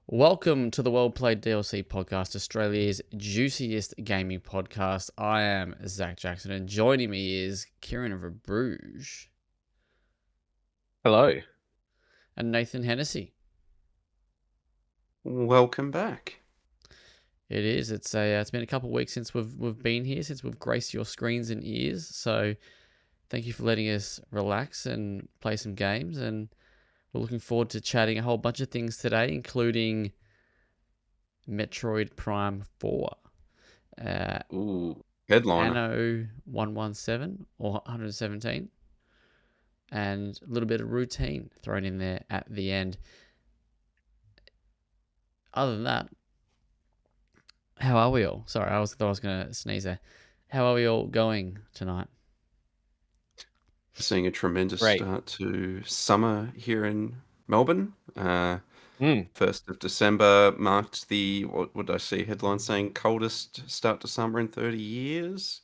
Welcome to the WellPlayed DLC podcast, Australia's juiciest gaming podcast. I am Zach Jackson, and joining me is Kieron of Bruges Hello. and Nathan Hennessy. Welcome back. It is. It's been a couple of weeks since we've been here, since we've graced your screens and ears. So thank you for letting us relax and play some games. And we're looking forward to chatting a whole bunch of things today, including Metroid Prime 4. Ooh, headliner. Anno 117 or 117, and a little bit of routine thrown in there at the end. Other than that, how are we all? Sorry, I thought I was going to sneeze there. How are we all going tonight? Seeing a tremendous Great. start to summer here in Melbourne. 1st of December marked the, what would I see, headline saying coldest start to summer in 30 years.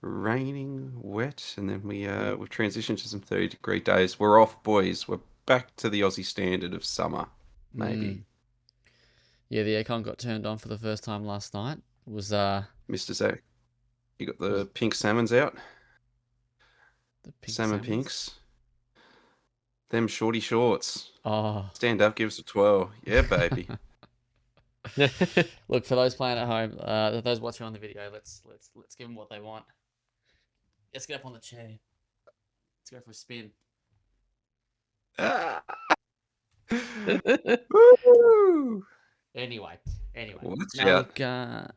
Raining, wet, and then we've transitioned to some 30-degree days. We're off, boys. We're back to the Aussie standard of summer, maybe. Yeah, the aircon got turned on for the first time last night. It was Mr. Zach, you got the pink salmons out? the pink Salmon salmons? pinks. Them shorty shorts. Oh, Stand up, give us a twirl. Yeah, baby. look, for those playing at home, those watching on the video, let's give them what they want. Let's get up on the chair. Let's go for a spin. Woo! Anyway. Watch Now, out. look,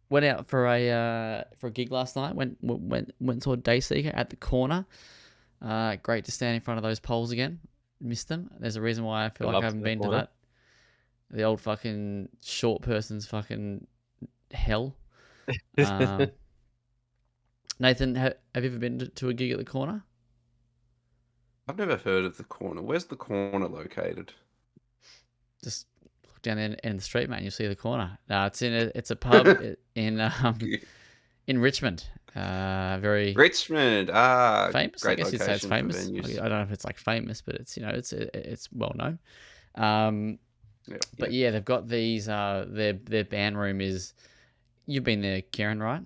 went out for a gig last night. Went and saw Dayseeker at the corner. Great to stand in front of those poles again. Missed them. There's a reason why I feel like I haven't been to that. The old fucking short person's fucking hell. Nathan, have you ever been to a gig at the corner? I've never heard of the corner. Where's the corner located? Just look down there in the street, man. You'll see the corner. It's a pub in Richmond. Very Richmond. famous. I Great guess you'd say it's location for famous. venues. I don't know if it's like famous, but it's it's well known. But yeah, they've got these. Their band room is. You've been there, Kieran, right?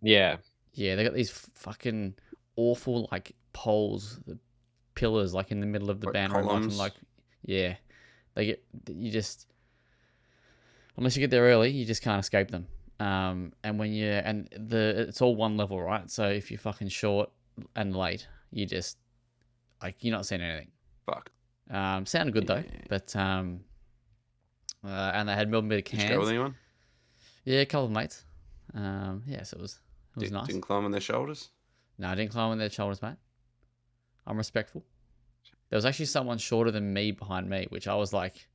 Yeah. Yeah, they got these fucking awful like poles, the pillars like in the middle of the Like band room, columns? yeah. Unless you get there early, you just can't escape them. And it's all one level, right? So if you're fucking short and late, you just you're not seeing anything. Fuck. Sounded good though, but and they had Melbourne bit of Did you go with cans. anyone? Yeah, a couple of mates. Yeah, so it was nice. Didn't climb on their shoulders? No, I didn't climb on their shoulders, mate. I'm respectful. There was actually someone shorter than me behind me, which I was like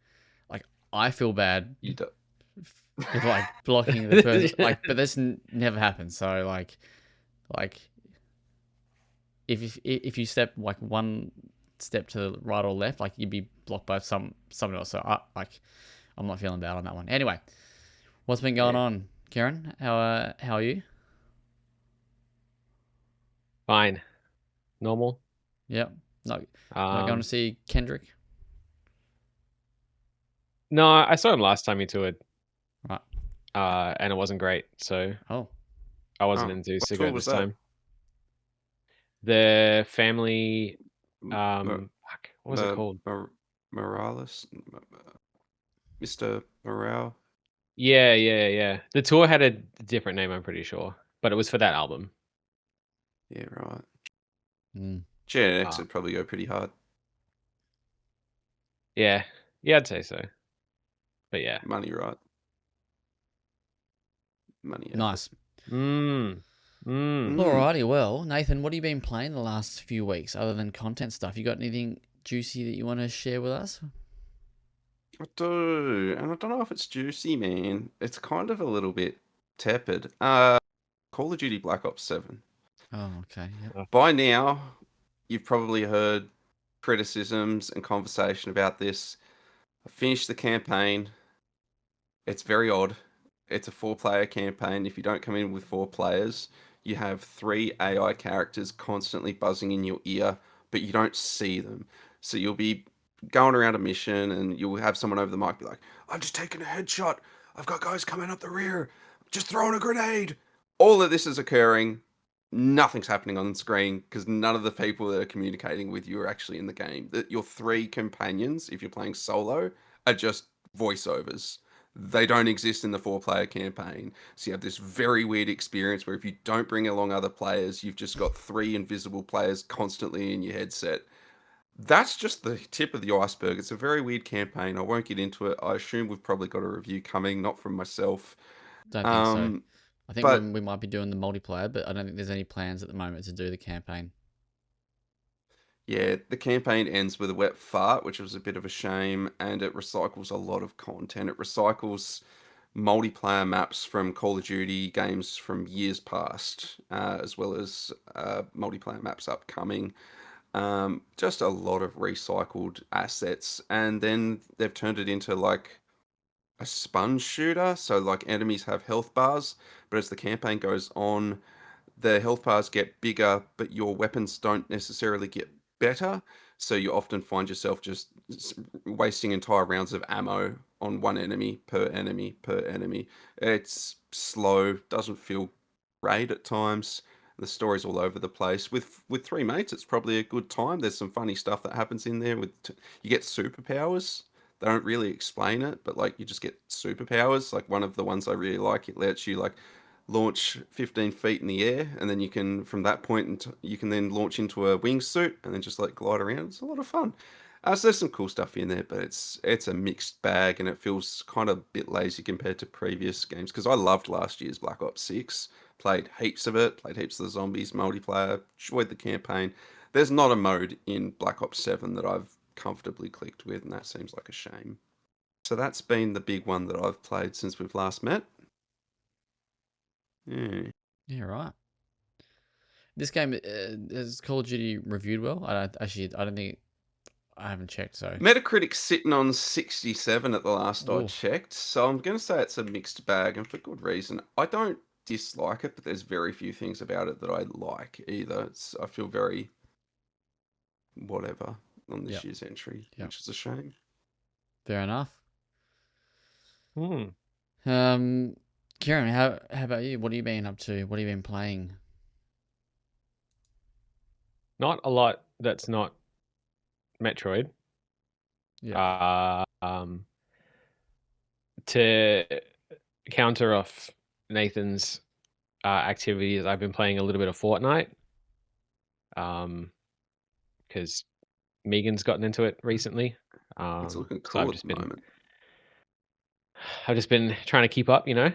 I feel bad You do. with like blocking the person. But this never happens. So like if you step like one step to the right or left, like you'd be blocked by someone else. So I'm not feeling bad on that one. Anyway, what's been going on, Kieran? How are you? Fine. Normal. Yep. Not going to see Kendrick. No, I saw him last time he toured. Right. And it wasn't great, so I wasn't into What Cigar tour was this that? time. The family what was it called? Morales? Mr. Morale? Yeah. The tour had a different name, I'm pretty sure. But it was for that album. Yeah, right. Mm. Gen X would probably go pretty hard. Yeah. Yeah, I'd say so. But yeah. Money, right? Money. Effort. Nice. Alrighty, well, Nathan, what have you been playing the last few weeks other than content stuff? You got anything juicy that you want to share with us? I do, and I don't know if it's juicy, man. It's kind of a little bit tepid. Call of Duty Black Ops 7. Oh, okay. Yep. By now, you've probably heard criticisms and conversation about this. I finished the campaign. It's very odd. It's a 4-player campaign. If you don't come in with 4 players, you have 3 AI characters constantly buzzing in your ear, but you don't see them. So you'll be going around a mission, and you'll have someone over the mic be like, "I'm just taking a headshot. I've got guys coming up the rear. Just throwing a grenade." All of this is occurring. Nothing's happening on screen because none of the people that are communicating with you are actually in the game. That your 3 companions, if you're playing solo, are just voiceovers. They don't exist in the 4-player campaign. So you have this very weird experience where if you don't bring along other players, you've just got 3 invisible players constantly in your headset. That's just the tip of the iceberg. It's a very weird campaign. I won't get into it. I assume we've probably got a review coming, not from myself. Don't think so. I think But we might be doing the multiplayer, but I don't think there's any plans at the moment to do the campaign. yeah, the campaign ends with a wet fart, which was a bit of a shame, and it recycles a lot of content. It recycles multiplayer maps from Call of Duty games from years past, as well as multiplayer maps upcoming. Just a lot of recycled assets, and then they've turned it into like a sponge shooter. So like enemies have health bars, but as the campaign goes on, the health bars get bigger, but your weapons don't necessarily get better. So you often find yourself just wasting entire rounds of ammo on one enemy per enemy per enemy. It's slow, doesn't feel great at times. The story's all over the place. With 3 mates, it's probably a good time. There's some funny stuff that happens in there. You get superpowers. They don't really explain it, but like you just get superpowers. Like one of the ones I really like, it lets you like launch 15 feet in the air, and then you can from that point you can then launch into a wingsuit and then just like glide around. It's a lot of fun. So there's some cool stuff in there, but it's a mixed bag, and it feels kind of a bit lazy compared to previous games because I loved last year's Black Ops 6. Played heaps of it, played heaps of the zombies multiplayer, enjoyed the campaign. There's not a mode in Black Ops 7 that I've comfortably clicked with, and that seems like a shame. So that's been the big one that I've played since we've last met. Yeah. Yeah, right. This game has Call of Duty reviewed well. I don't think I haven't checked. So Metacritic's sitting on 67 at the last I Ooh. checked, so I'm going to say it's a mixed bag, and for good reason. I don't dislike it, but there's very few things about it that I like either. I feel very whatever on this year's entry, which is a shame. Fair enough. Hmm. Kieran, how about you? What have you been up to? What have you been playing? Not a lot that's not Metroid. Yeah. To counter off Nathan's activities, I've been playing a little bit of Fortnite. Because Megan's gotten into it recently. It's looking So cool at the moment. I've just been trying to keep up, and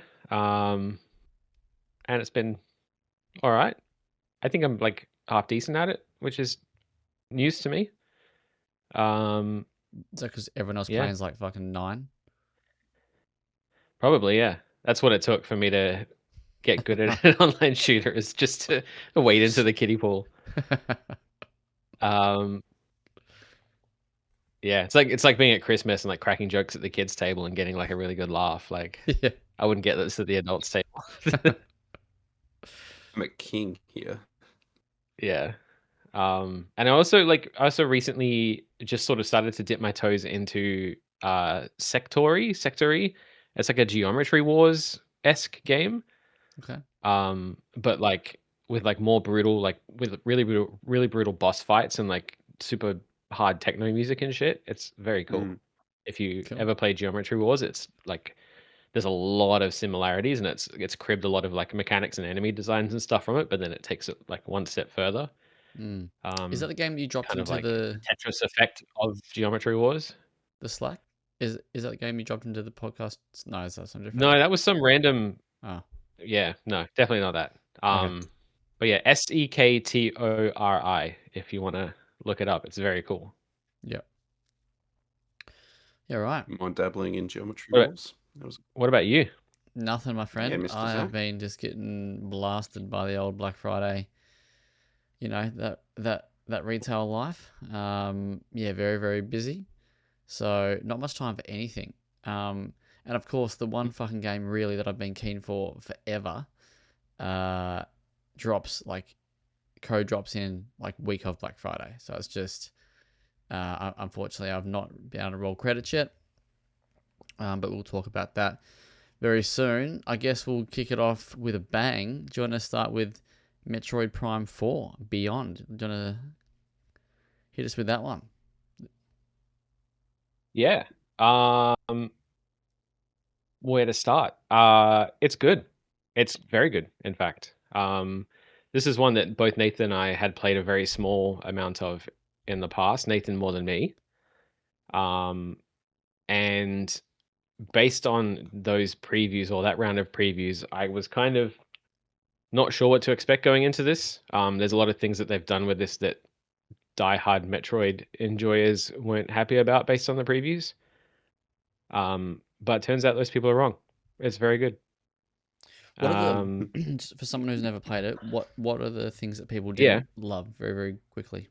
it's been all right. I think I'm like half decent at it, which is news to me. Is that because everyone else Yeah. playing is like fucking 9? Probably, yeah. That's what it took for me to get good at an online shooter, is just to wade into the kiddie pool. Yeah, it's like being at Christmas and like cracking jokes at the kids' table and getting like a really good laugh. Like, Yeah. I wouldn't get this at the adults' table. I'm a king here. Yeah. And I also recently just sort of started to dip my toes into Sectory. It's like a Geometry Wars-esque game. Okay. But like with like more brutal, like with really brutal boss fights and like super hard techno music and shit. It's very cool. If you ever play Geometry Wars, it's like there's a lot of similarities, and it's cribbed a lot of like mechanics and enemy designs and stuff from it, but then it takes it like one step further. Is that the game that you dropped Kind of into like the Tetris effect of Geometry Wars? Slack? Is that the game you dropped into the podcast? No, is that something different? No, that was some random. Oh. Yeah, no, definitely not that. Okay. But yeah, Sektori. If you want to look it up, it's very cool. Yeah. Yeah, right. Mind dabbling in Geometry Wars? What about you? Nothing, my friend. Yeah, Mr. I have Zach. been just getting blasted by the old Black Friday. You know, that retail life. Yeah, very, very busy. So not much time for anything. And of course, the one fucking game really that I've been keen for forever, drops like code drops in like week of Black Friday. So it's just Unfortunately, I've not been able to roll credits yet, but we'll talk about that very soon. I guess we'll kick it off with a bang. Do you want to start with Metroid Prime 4 Beyond? Do you want to hit us with that one? Yeah. Where to start? It's good. It's very good, in fact. This is one that both Nathan and I had played a very small amount of in the past. Nathan more than me. And based on those previews or that round of previews, I was kind of not sure what to expect going into this. There's a lot of things that they've done with this that die-hard Metroid enjoyers weren't happy about based on the previews. But it turns out those people are wrong. It's very good. What are the for someone who's never played it? What are the things that people didn't love very, very quickly?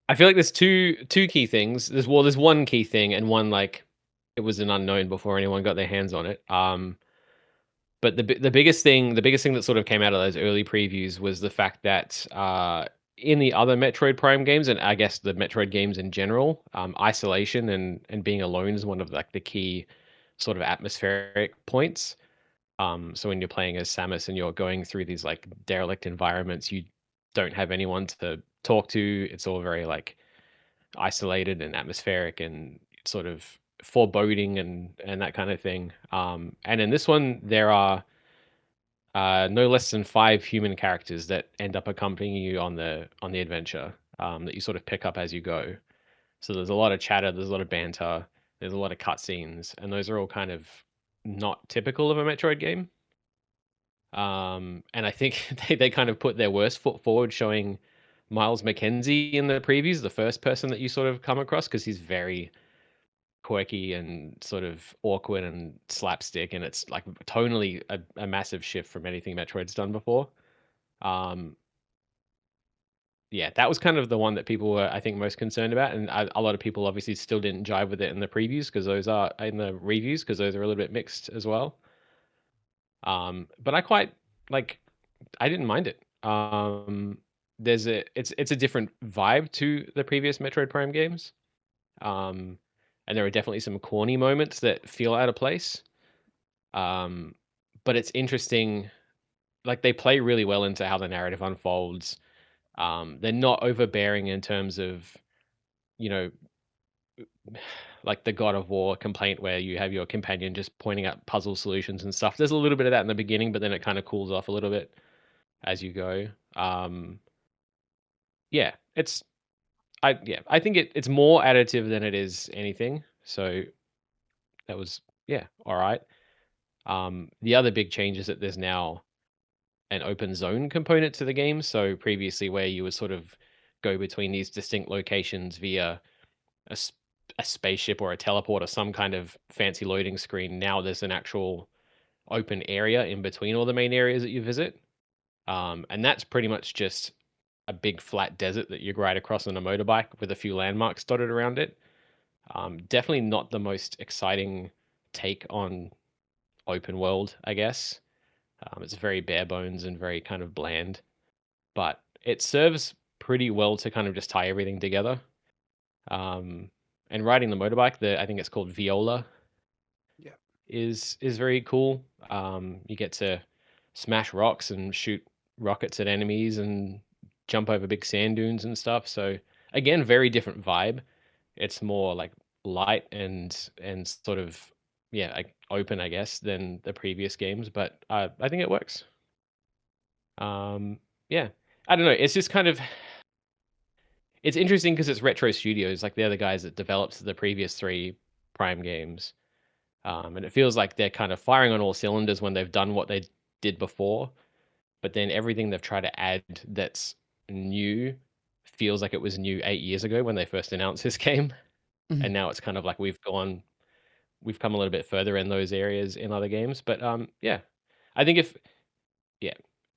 I feel like there's two key things. There's one key thing and one like it was an unknown before anyone got their hands on it. But the biggest thing that sort of came out of those early previews was the fact that in the other Metroid Prime games, and I guess the Metroid games in general, isolation and being alone is one of like the key sort of atmospheric points. So when you're playing as Samus and you're going through these like derelict environments, you don't have anyone to talk to. It's all very like isolated and atmospheric and sort of foreboding and that kind of thing. And in this one, there are no less than 5 human characters that end up accompanying you on the adventure that you sort of pick up as you go. So there's a lot of chatter, there's a lot of banter, there's a lot of cutscenes, and those are all kind of not typical of a Metroid game. And I think they kind of put their worst foot forward, showing Miles McKenzie in the previews, the first person that you sort of come across, because he's very quirky and sort of awkward and slapstick, and it's like tonally a massive shift from anything Metroid's done before. Yeah, that was kind of the one that people were, I think, most concerned about, and a lot of people obviously still didn't jive with it in the previews because those are in the reviews because those are a little bit mixed as well. But I quite like. I didn't mind it. It's a different vibe to the previous Metroid Prime games. And there are definitely some corny moments that feel out of place. But it's interesting. Like they play really well into how the narrative unfolds. They're not overbearing in terms of, you know, like the God of War complaint where you have your companion just pointing out puzzle solutions and stuff. There's a little bit of that in the beginning, but then it kind of cools off a little bit as you go. Yeah, I think it's more additive than it is anything. So that was all right. The other big change is that there's now an open zone component to the game. So previously, where you would sort of go between these distinct locations via a spaceship or a teleport or some kind of fancy loading screen, now there's an actual open area in between all the main areas that you visit. And that's pretty much just a big flat desert that you ride across on a motorbike with a few landmarks dotted around it. Definitely not the most exciting take on open world, I guess. It's very bare bones and very kind of bland, but it serves pretty well to kind of just tie everything together. And riding the motorbike, I think it's called Viola, is very cool. You get to smash rocks and shoot rockets at enemies and jump over big sand dunes and stuff. So again, very different vibe. It's more like light and sort of like open, I guess, than the previous games, but I think it works. Yeah, I don't know. It's just kind of it's interesting because it's Retro Studios, like they're the guys that developed the previous 3 Prime games. And it feels like they're kind of firing on all cylinders when they've done what they did before, but then everything they've tried to add that's new feels like it was new 8 years ago when they first announced this game. Mm-hmm. And now it's kind of like we've come a little bit further in those areas in other games. But I think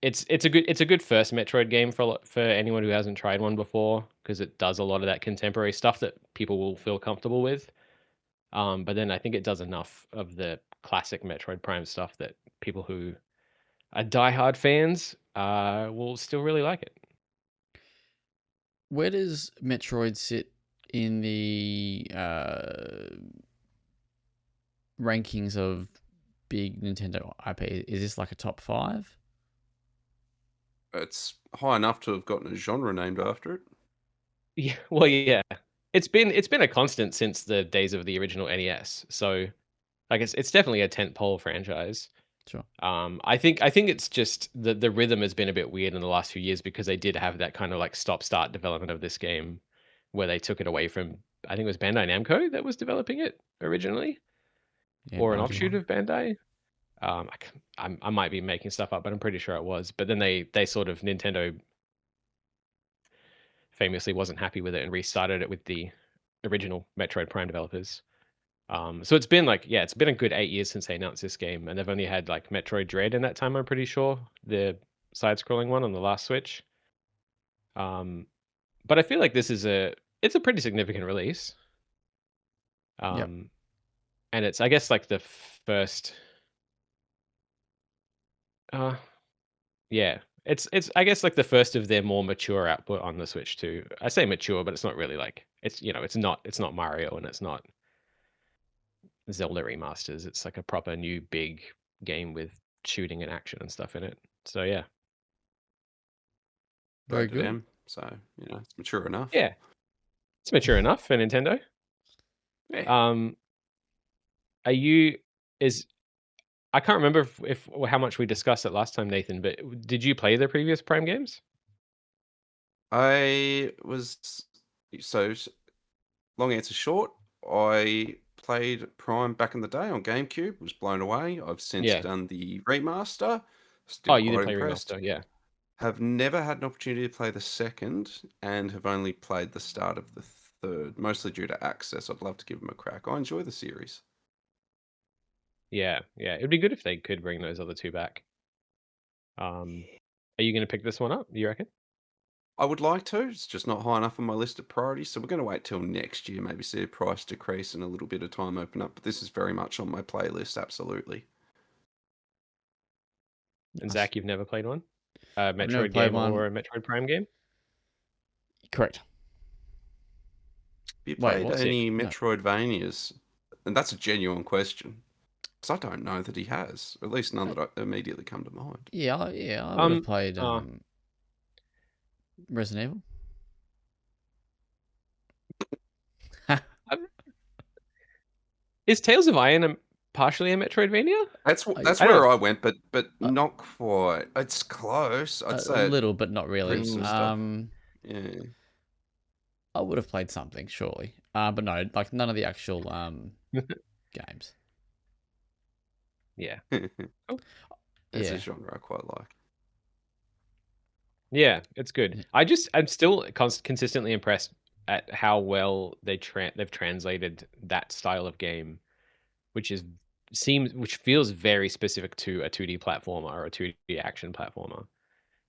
it's a good first Metroid game for anyone who hasn't tried one before, because it does a lot of that contemporary stuff that people will feel comfortable with. But then I think it does enough of the classic Metroid Prime stuff that people who are diehard fans will still really like it. Where does Metroid sit in the rankings of big Nintendo IP? Is this like a top 5? It's high enough to have gotten a genre named after it. Yeah, well, yeah. It's been a constant since the days of the original NES. So, like, it's definitely a tentpole franchise. Sure. I think it's just the rhythm has been a bit weird in the last few years because they did have that kind of like stop-start development of this game, where they took it away from, I think it was Bandai Namco that was developing it originally, Yeah, or an might be. offshoot of Bandai. I might be making stuff up, but I'm pretty sure it was. But then they sort of, Nintendo famously wasn't happy with it and restarted it with the original Metroid Prime developers. So it's been like, yeah, it's been a good 8 years since they announced this game, and they've only had like Metroid Dread in that time, I'm pretty sure, the side-scrolling one on the last Switch. But I feel like it's a pretty significant release. Yep. And it's, I guess, like the first. Yeah, it's I guess like the first of their more mature output on the Switch too. I say mature, but it's not really like it's it's not Mario and it's not Zelda remasters. It's like a proper new big game with shooting and action and stuff in it. So yeah, Very Rated good. M, so it's mature enough. yeah, it's mature enough for Nintendo. Yeah. Are you is I can't remember if how much we discussed it last time, Nathan, but did you play the previous Prime games? I was so long answer short. I played Prime back in the day on GameCube. Was blown away. I've since Yeah. done the remaster. Oh, Still you did quite play impressed. remaster, yeah. Have never had an opportunity to play the second, and have only played the start of the third, mostly due to access. I'd love to give them a crack. I enjoy the series. Yeah, yeah. It'd be good if they could bring those other two back. Are you going to pick this one up, you reckon? I would like to. It's just not high enough on my list of priorities, so we're going to wait till next year, maybe see a price decrease and a little bit of time open up. But this is very much on my playlist, absolutely. And Nice. Zach, you've never played one? A never Metroid played game one. or a Metroid Prime game? Correct. Have you Wait, played what's any No. Metroidvanias? And that's a genuine question. Because I don't know that he has. At least none that immediately come to mind. Yeah, I would have played Resident Evil. Is Tales of Iron partially a Metroidvania? That's where I went, but not quite. It's close. I'd say a little, but not really. Yeah. I would have played something, surely. But no, like none of the actual games. Yeah. Oh. It's a genre I quite like. Yeah, it's good. I'm still consistently impressed at how well they've translated that style of game, which feels very specific to a 2D platformer or a 2D action platformer,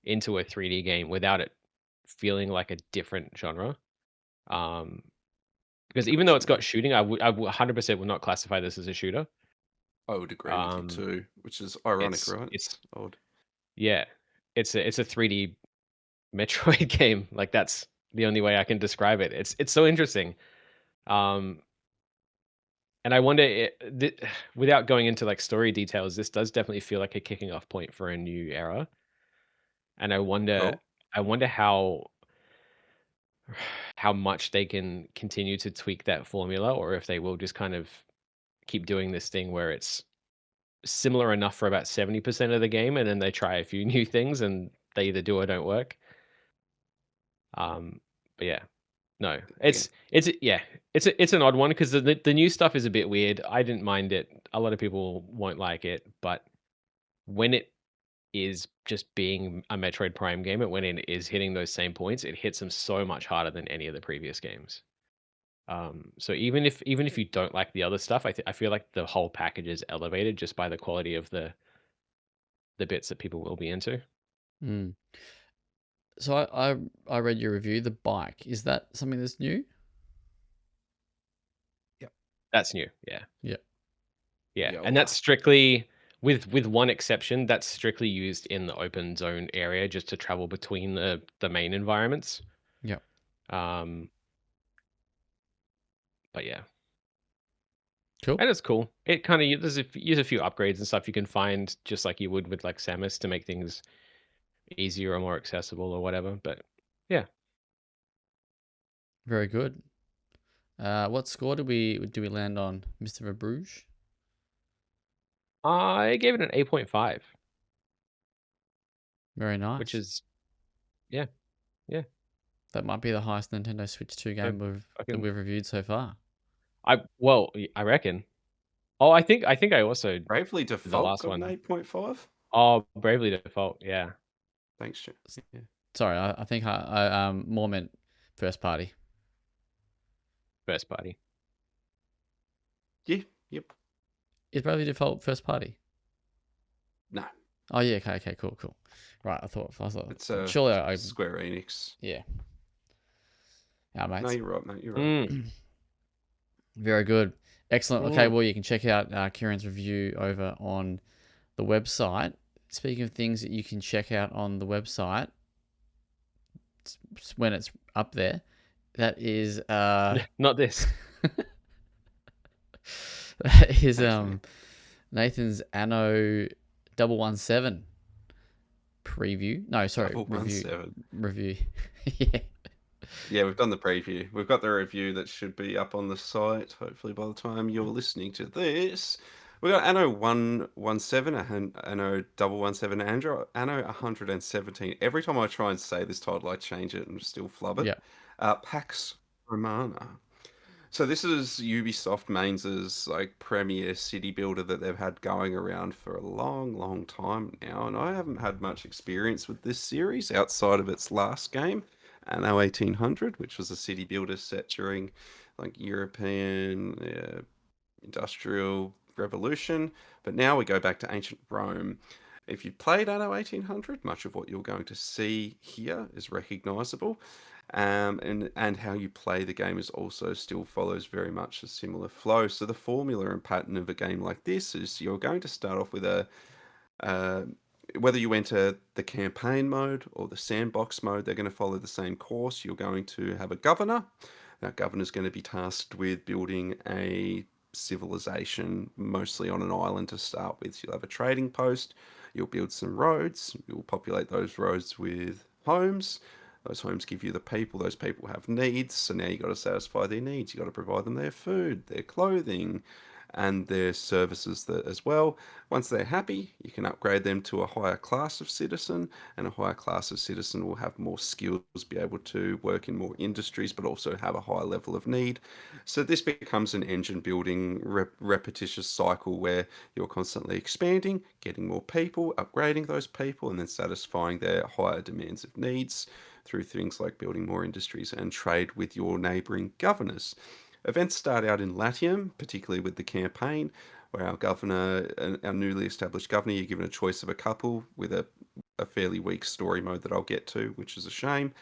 into a 3D game without it feeling like a different genre. Because even though it's got shooting, I would 100% would not classify this as a shooter. I would agree with you too, which is ironic, right? It's odd. Yeah, it's a 3D Metroid game. Like, that's the only way I can describe it. It's so interesting. And I wonder, without going into like story details, this does definitely feel like a kicking off point for a new era. And I wonder how much they can continue to tweak that formula, or if they will just kind of keep doing this thing where it's similar enough for about 70% of the game, and then they try a few new things and they either do or don't work. But yeah, no, it's an odd one because the new stuff is a bit weird. I didn't mind it. A lot of people won't like it, but when it is just being a Metroid Prime game, and when it is hitting those same points, it hits them so much harder than any of the previous games. So even if you don't like the other stuff, I feel like the whole package is elevated just by the quality of the bits that people will be into. So I read your review. The bike, is that something that's new? Yep, that's new. Yeah. Yep. Yeah, and that's strictly with one exception. That's strictly used in the open zone area just to travel between the main environments. Yep. Um, but yeah. Cool. And it's cool. It kind of there's a few upgrades and stuff you can find just like you would with like Samus to make things easier or more accessible or whatever. But yeah, Very good. What score do we land on, Mr. Bruges? I gave it an 8.5, Very nice. which is yeah. That might be the highest Nintendo Switch 2 game that we've reviewed so far. I reckon. Oh, I think I also Bravely did the Default last got an one. 8.5. Oh, Bravely Default, yeah. Thanks, Jim. Yeah. Sorry, I think I more meant first party. First party. Yeah. Yep. Is Bravely Default first party? No. Oh yeah. Okay. Cool. Right. I thought It's surely Square Enix. Yeah. Yeah, mate. No, you're right, mate. You're right. Very good. Excellent. Okay, well, you can check out Kieran's review over on the website. Speaking of things that you can check out on the website, when it's up there, that is not this. That is Nathan's Anno 117 preview. No, sorry, review. Yeah. Yeah, we've done the preview. We've got the review that should be up on the site, hopefully by the time you're listening to this. We've got Anno 117, Anno 117, Anno 117. Every time I try and say this title, I change it and still flub it. Yeah. Pax Romana. So this is Ubisoft Mainz's like premier city builder that they've had going around for a long time now, and I haven't had much experience with this series outside of its last game, Anno 1800, which was a city builder set during like European industrial revolution. But now we go back to ancient Rome. If you've played Anno 1800, much of what you're going to see here is recognizable. And how you play the game is also still follows very much a similar flow. So the formula and pattern of a game like this is you're going to start off with whether you enter the campaign mode or the sandbox mode, they're going to follow the same course. You're going to have a governor. That governor is going to be tasked with building a civilization, mostly on an island to start with. You'll have a trading post. You'll build some roads. You'll populate those roads with homes. Those homes give you the people. Those people have needs. So now you've got to satisfy their needs. You've got to provide them their food, their clothing, and their services as well. Once they're happy, you can upgrade them to a higher class of citizen, and a higher class of citizen will have more skills, be able to work in more industries, but also have a higher level of need. So this becomes an engine building repetitious cycle where you're constantly expanding, getting more people, upgrading those people, and then satisfying their higher demands of needs through things like building more industries and trade with your neighboring governors. Events start out in Latium, particularly with the campaign, where our governor, our newly established governor, you're given a choice of a couple with a fairly weak story mode that I'll get to, which is a shame.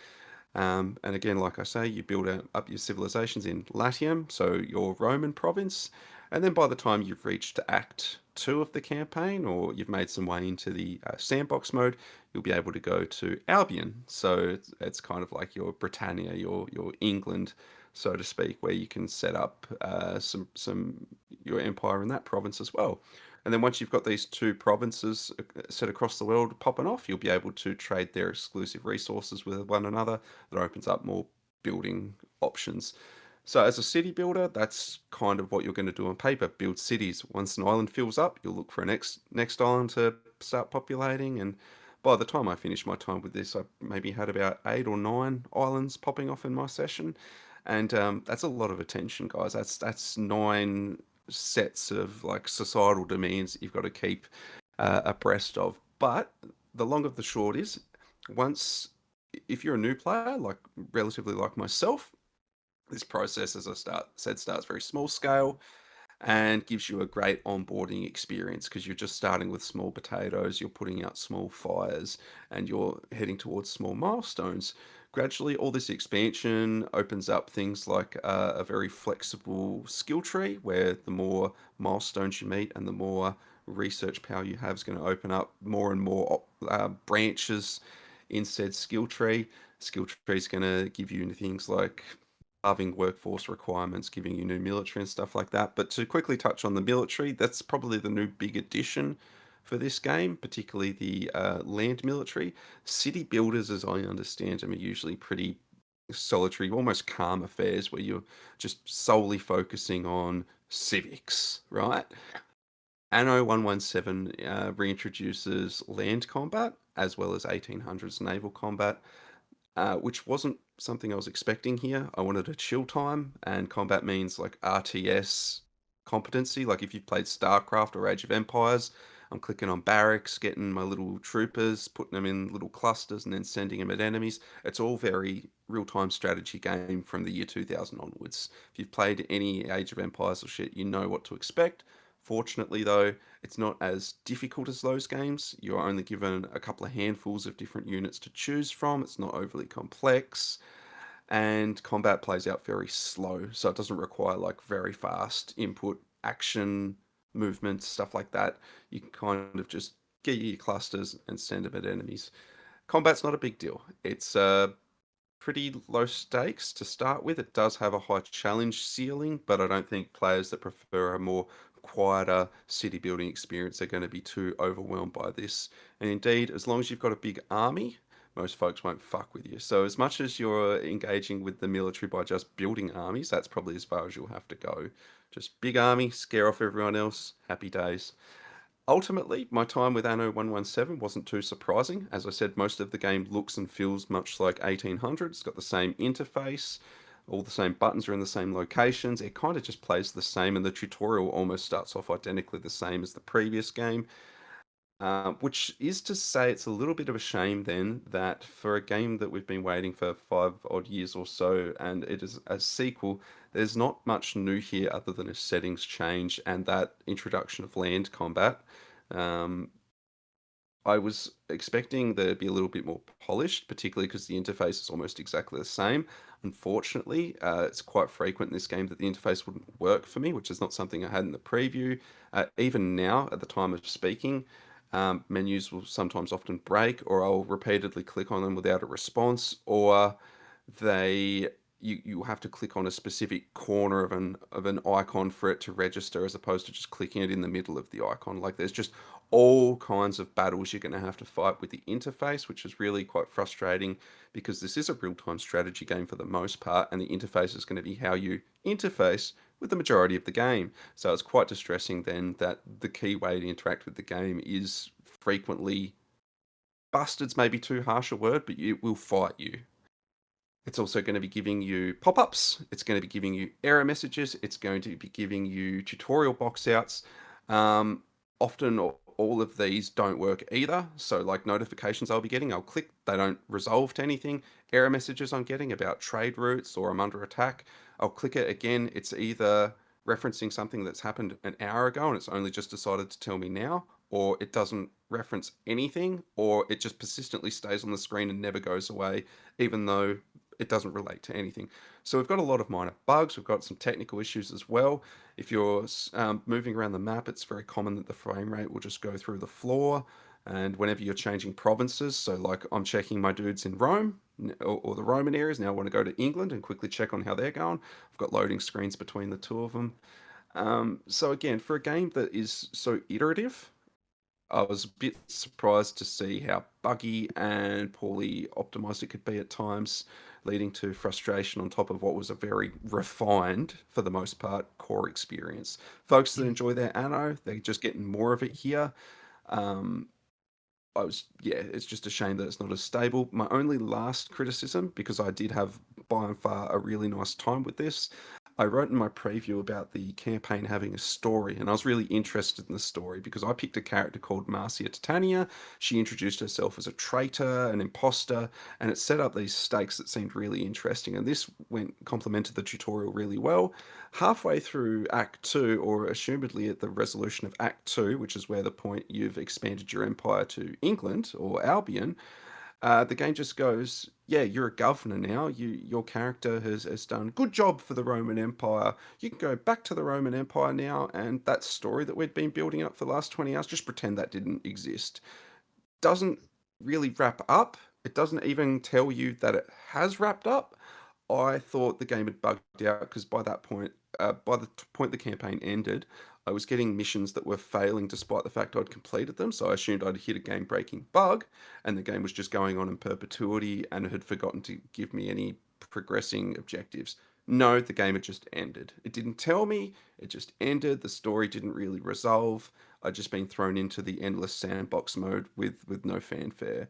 And again, like I say, you build up your civilizations in Latium, so your Roman province, and then by the time you've reached Act 2 of the campaign, or you've made some way into the sandbox mode, you'll be able to go to Albion. So it's kind of like your Britannia, your England, so to speak, where you can set up some your empire in that province as well. And then once you've got these two provinces set across the world popping off, you'll be able to trade their exclusive resources with one another. That opens up more building options. So as a city builder, that's kind of what you're going to do on paper, build cities. Once an island fills up, you'll look for a next island to start populating. And by the time I finished my time with this, I maybe had about 8 or 9 islands popping off in my session. And that's a lot of attention, guys. That's 9 sets of like societal demands that you've got to keep abreast of. But the long of the short is, if you're a new player, like relatively like myself, this process, as I starts very small scale and gives you a great onboarding experience because you're just starting with small potatoes, you're putting out small fires, and you're heading towards small milestones. Gradually, all this expansion opens up things like a very flexible skill tree where the more milestones you meet and the more research power you have is going to open up more and more branches in said skill tree. Skill tree is going to give you things like halving workforce requirements, giving you new military and stuff like that. But to quickly touch on the military, that's probably the new big addition for this game, particularly the land military. City builders, as I understand them, are usually pretty solitary, almost calm affairs where you're just solely focusing on civics, right? Anno 117 reintroduces land combat as well as 1800s naval combat, which wasn't something I was expecting here. I wanted a chill time, and combat means like RTS competency. Like if you've played StarCraft or Age of Empires, I'm clicking on barracks, getting my little troopers, putting them in little clusters, and then sending them at enemies. It's all very real-time strategy game from the year 2000 onwards. If you've played any Age of Empires or shit, you know what to expect. Fortunately, though, it's not as difficult as those games. You're only given a couple of handfuls of different units to choose from. It's not overly complex, and combat plays out very slow, so it doesn't require like very fast input, action, movements, stuff like that. You can kind of just get your clusters and send them at enemies. Combat's not a big deal. It's pretty low stakes to start with. It does have a high challenge ceiling, but I don't think players that prefer a more quieter city building experience are going to be too overwhelmed by this. And indeed, as long as you've got a big army, most folks won't fuck with you. So as much as you're engaging with the military by just building armies, that's probably as far as you'll have to go. Just big army, scare off everyone else, happy days. Ultimately, my time with Anno 117 wasn't too surprising. As I said, most of the game looks and feels much like 1800. It's got the same interface, all the same buttons are in the same locations. It kind of just plays the same, and the tutorial almost starts off identically the same as the previous game. Which is to say, it's a little bit of a shame then that for a game that we've been waiting for 5 odd years or so, and it is a sequel, there's not much new here other than a settings change and that introduction of land combat. Um, I was expecting there to be a little bit more polished, particularly because the interface is almost exactly the same. Unfortunately, it's quite frequent in this game that the interface wouldn't work for me, which is not something I had in the preview. Even now, at the time of speaking, menus will sometimes often break, or I'll repeatedly click on them without a response, or they you have to click on a specific corner of an icon for it to register, as opposed to just clicking it in the middle of the icon. Like there's just all kinds of battles you're going to have to fight with the interface, which is really quite frustrating because this is a real-time strategy game for the most part, and the interface is going to be how you interface with the majority of the game. So it's quite distressing then that the key way to interact with the game is frequently busted's maybe too harsh a word, but it will fight you. It's also going to be giving you pop-ups. It's going to be giving you error messages. It's going to be giving you tutorial box outs. Often all of these don't work either. So like notifications I'll be getting, I'll click, they don't resolve to anything. Error messages I'm getting about trade routes or I'm under attack, I'll click it again. It's either referencing something that's happened an hour ago and it's only just decided to tell me now, or it doesn't reference anything, or it just persistently stays on the screen and never goes away, even though it doesn't relate to anything. So we've got a lot of minor bugs. We've got some technical issues as well. If you're moving around the map, it's very common that the frame rate will just go through the floor. And whenever you're changing provinces, so like I'm checking my dudes in Rome or the Roman areas, now I want to go to England and quickly check on how they're going. I've got loading screens between the two of them. So again, for a game that is so iterative, I was a bit surprised to see how buggy and poorly optimized it could be at times, leading to frustration on top of what was a very refined, for the most part, core experience. Folks that enjoy their Anno, they're just getting more of it here. It's just a shame that it's not as stable. My only last criticism, because I did have by and far a really nice time with this, I wrote in my preview about the campaign having a story, and I was really interested in the story because I picked a character called Marcia Titania. She introduced herself as a traitor, an imposter, and it set up these stakes that seemed really interesting. And this complemented the tutorial really well. Halfway through Act 2, or assumedly at the resolution of Act 2, which is where the point you've expanded your empire to England or Albion, the game just goes, yeah, you're a governor now. Your character has done good job for the Roman Empire. You can go back to the Roman Empire now, and that story that we'd been building up for the last 20 hours, just pretend that didn't exist. Doesn't really wrap up It doesn't even tell you that it has wrapped up. I thought the game had bugged out because by that point, by the point the campaign ended, I was getting missions that were failing despite the fact I'd completed them. So I assumed I'd hit a game-breaking bug, and the game was just going on in perpetuity and had forgotten to give me any progressing objectives. No, the game had just ended. It didn't tell me. It just ended. The story didn't really resolve. I'd just been thrown into the endless sandbox mode with no fanfare.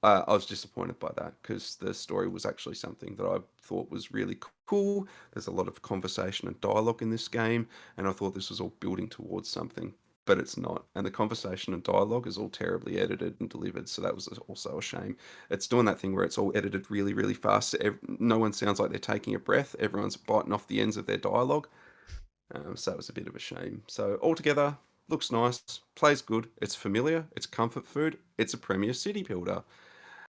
I was disappointed by that because the story was actually something that I thought was really cool. There's a lot of conversation and dialogue in this game, and I thought this was all building towards something, but it's not. And the conversation and dialogue is all terribly edited and delivered, so that was also a shame. It's doing that thing where it's all edited really, really fast. So no one sounds like they're taking a breath. Everyone's biting off the ends of their dialogue. So that was a bit of a shame. So altogether, looks nice, plays good, it's familiar, it's comfort food, it's a premier city builder.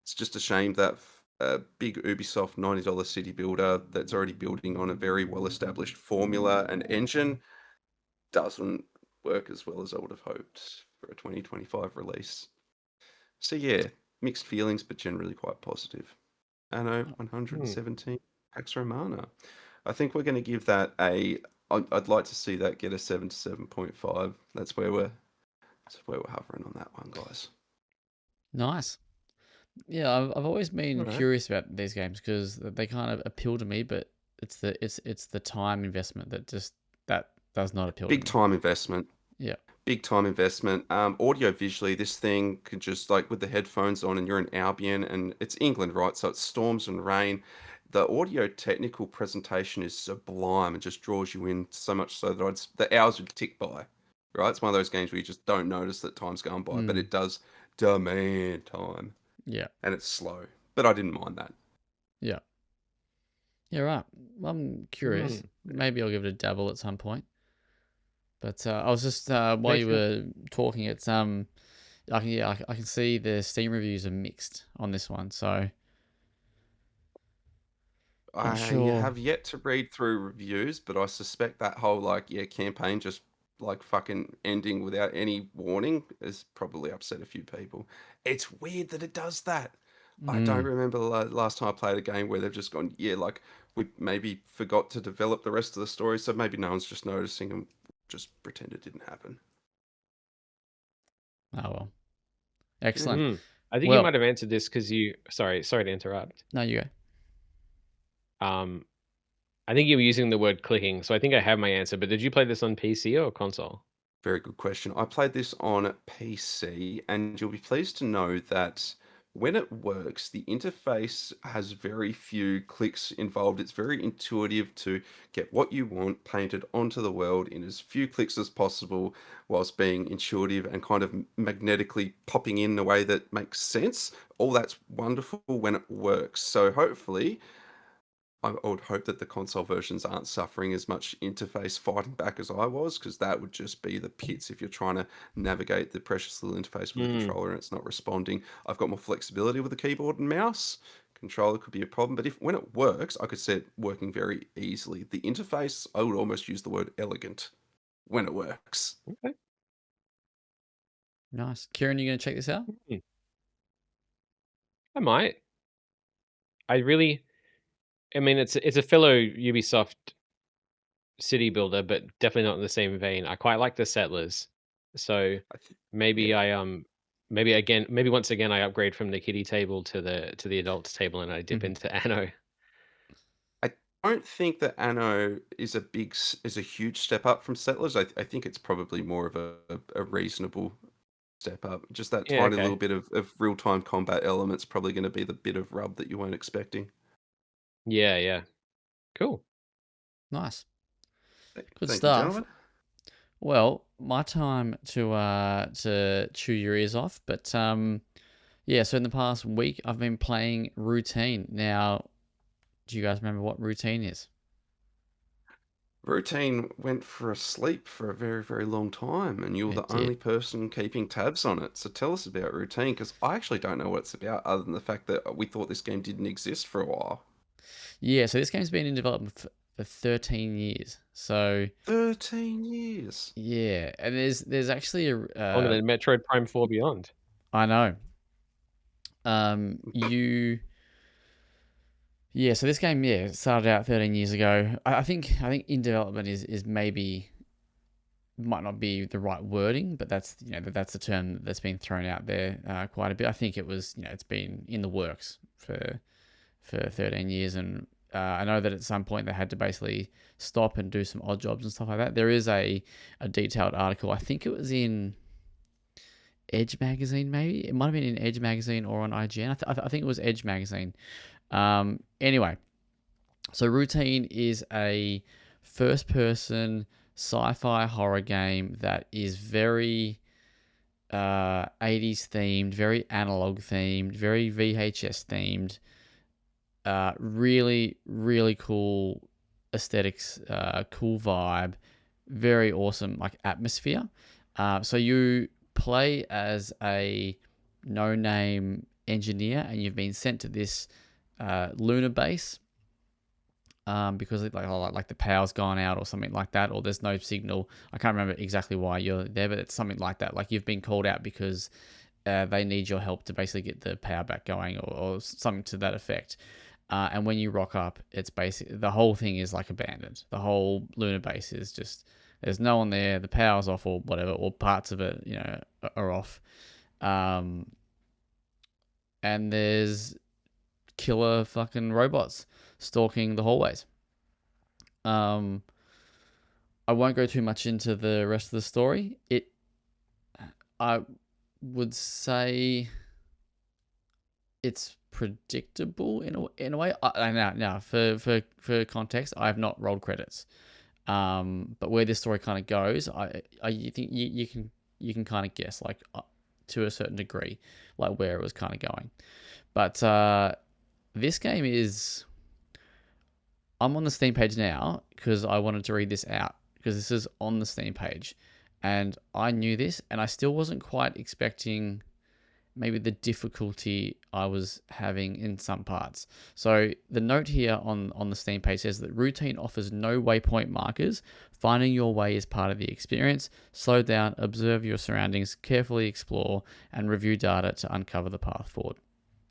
It's just a shame that a big Ubisoft $90 city builder that's already building on a very well-established formula and engine doesn't work as well as I would have hoped for a 2025 release. So yeah, mixed feelings, but generally quite positive. Anno 117 Pax Romana. I think we're going to give that I'd like to see that get a 7 to 7.5. That's where we're hovering on that one, guys. Nice. Yeah, I've always been curious about these games because they kind of appeal to me, but it's the time investment that does not appeal to me. Big time investment. Yeah. Big time investment. Audio visually, this thing could just like with the headphones on and you're in Albion and it's England, right? So it's storms and rain. The audio technical presentation is sublime and just draws you in so much so that the hours would tick by, right? It's one of those games where you just don't notice that time's going by, but it does demand time. Yeah. And it's slow, but I didn't mind that. Yeah. Yeah, right. I'm curious. Maybe I'll give it a dabble at some point. But I was just while you were talking, it's I can see the Steam reviews are mixed on this one, so I have yet to read through reviews, but I suspect that whole campaign just like fucking ending without any warning has probably upset a few people. It's weird that it does that. I don't remember the last time I played a game where they've just gone, like we maybe forgot to develop the rest of the story, so maybe no one's just noticing and just pretend it didn't happen. Oh well. Excellent. I think you might have answered this because sorry to interrupt. No, you go. I think you were using the word clicking, so I think I have my answer. But did you play this on PC or console? Very good question. I played this on PC, and you'll be pleased to know that when it works, the interface has very few clicks involved. It's very intuitive to get what you want painted onto the world in as few clicks as possible, whilst being intuitive and kind of magnetically popping in a way that makes sense. All that's wonderful when it works. So hopefully, I would hope that the console versions aren't suffering as much interface fighting back as I was, because that would just be the pits if you're trying to navigate the precious little interface with the controller and it's not responding. I've got more flexibility with the keyboard and mouse. Controller could be a problem, but when it works, I could see it working very easily. The interface, I would almost use the word elegant when it works. Okay. Nice. Kieran, you going to check this out? I might. I mean, it's a fellow Ubisoft city builder, but definitely not in the same vein. I quite like the Settlers, so maybe maybe once again I upgrade from the kiddie table to the adult table and I dip into Anno. I don't think that Anno is a huge step up from Settlers. I think it's probably more of a reasonable step up. Just that tiny little bit of real-time combat elements probably going to be the bit of rub that you weren't expecting. Yeah. Cool. Nice. Good Thank stuff. you, gentlemen. Well, my time to chew your ears off, but yeah, so in the past week I've been playing Routine. Now, do you guys remember what Routine is? Routine went for a sleep for a very, very long time, and you're the only person keeping tabs on it. So tell us about Routine, because I actually don't know what it's about, other than the fact that we thought this game didn't exist for a while. Yeah, so this game's been in development for 13 years. So 13 years. Yeah, and there's actually a longer than Metroid Prime 4 Beyond. I know. you Yeah, so this game, started out 13 years ago. I think in development is maybe might not be the right wording, but that's that's the term that's been thrown out there quite a bit. I think it was it's been in the works for 13 years, and I know that at some point they had to basically stop and do some odd jobs and stuff like that. There is a detailed article. I think it was in Edge magazine, maybe it might have been in Edge magazine or on IGN. I think it was Edge magazine. Anyway, so Routine is a first-person sci-fi horror game that is very 80s themed, very analog themed, very VHS themed. Really, really cool aesthetics, cool vibe, very awesome like atmosphere. So you play as a no-name engineer, and you've been sent to this lunar base because like the power's gone out or something like that, or there's no signal. I can't remember exactly why you're there, but it's something like that. Like you've been called out because they need your help to basically get the power back going, or something to that effect. And when you rock up, it's basically the whole thing is like abandoned. The whole lunar base is just there's no one there. The power's off, or whatever, or parts of it are off. And there's killer fucking robots stalking the hallways. I won't go too much into the rest of the story. I would say it's predictable in a way. Now for context, I have not rolled credits. But where this story kind of goes, I think you can kind of guess like to a certain degree like where it was kind of going. But this game is... I'm on the Steam page now because I wanted to read this out because this is on the Steam page. And I knew this, and I still wasn't quite expecting maybe the difficulty I was having in some parts. So the note here on the Steam page says that Routine offers no waypoint markers. Finding your way is part of the experience. Slow down, observe your surroundings, carefully explore, and review data to uncover the path forward.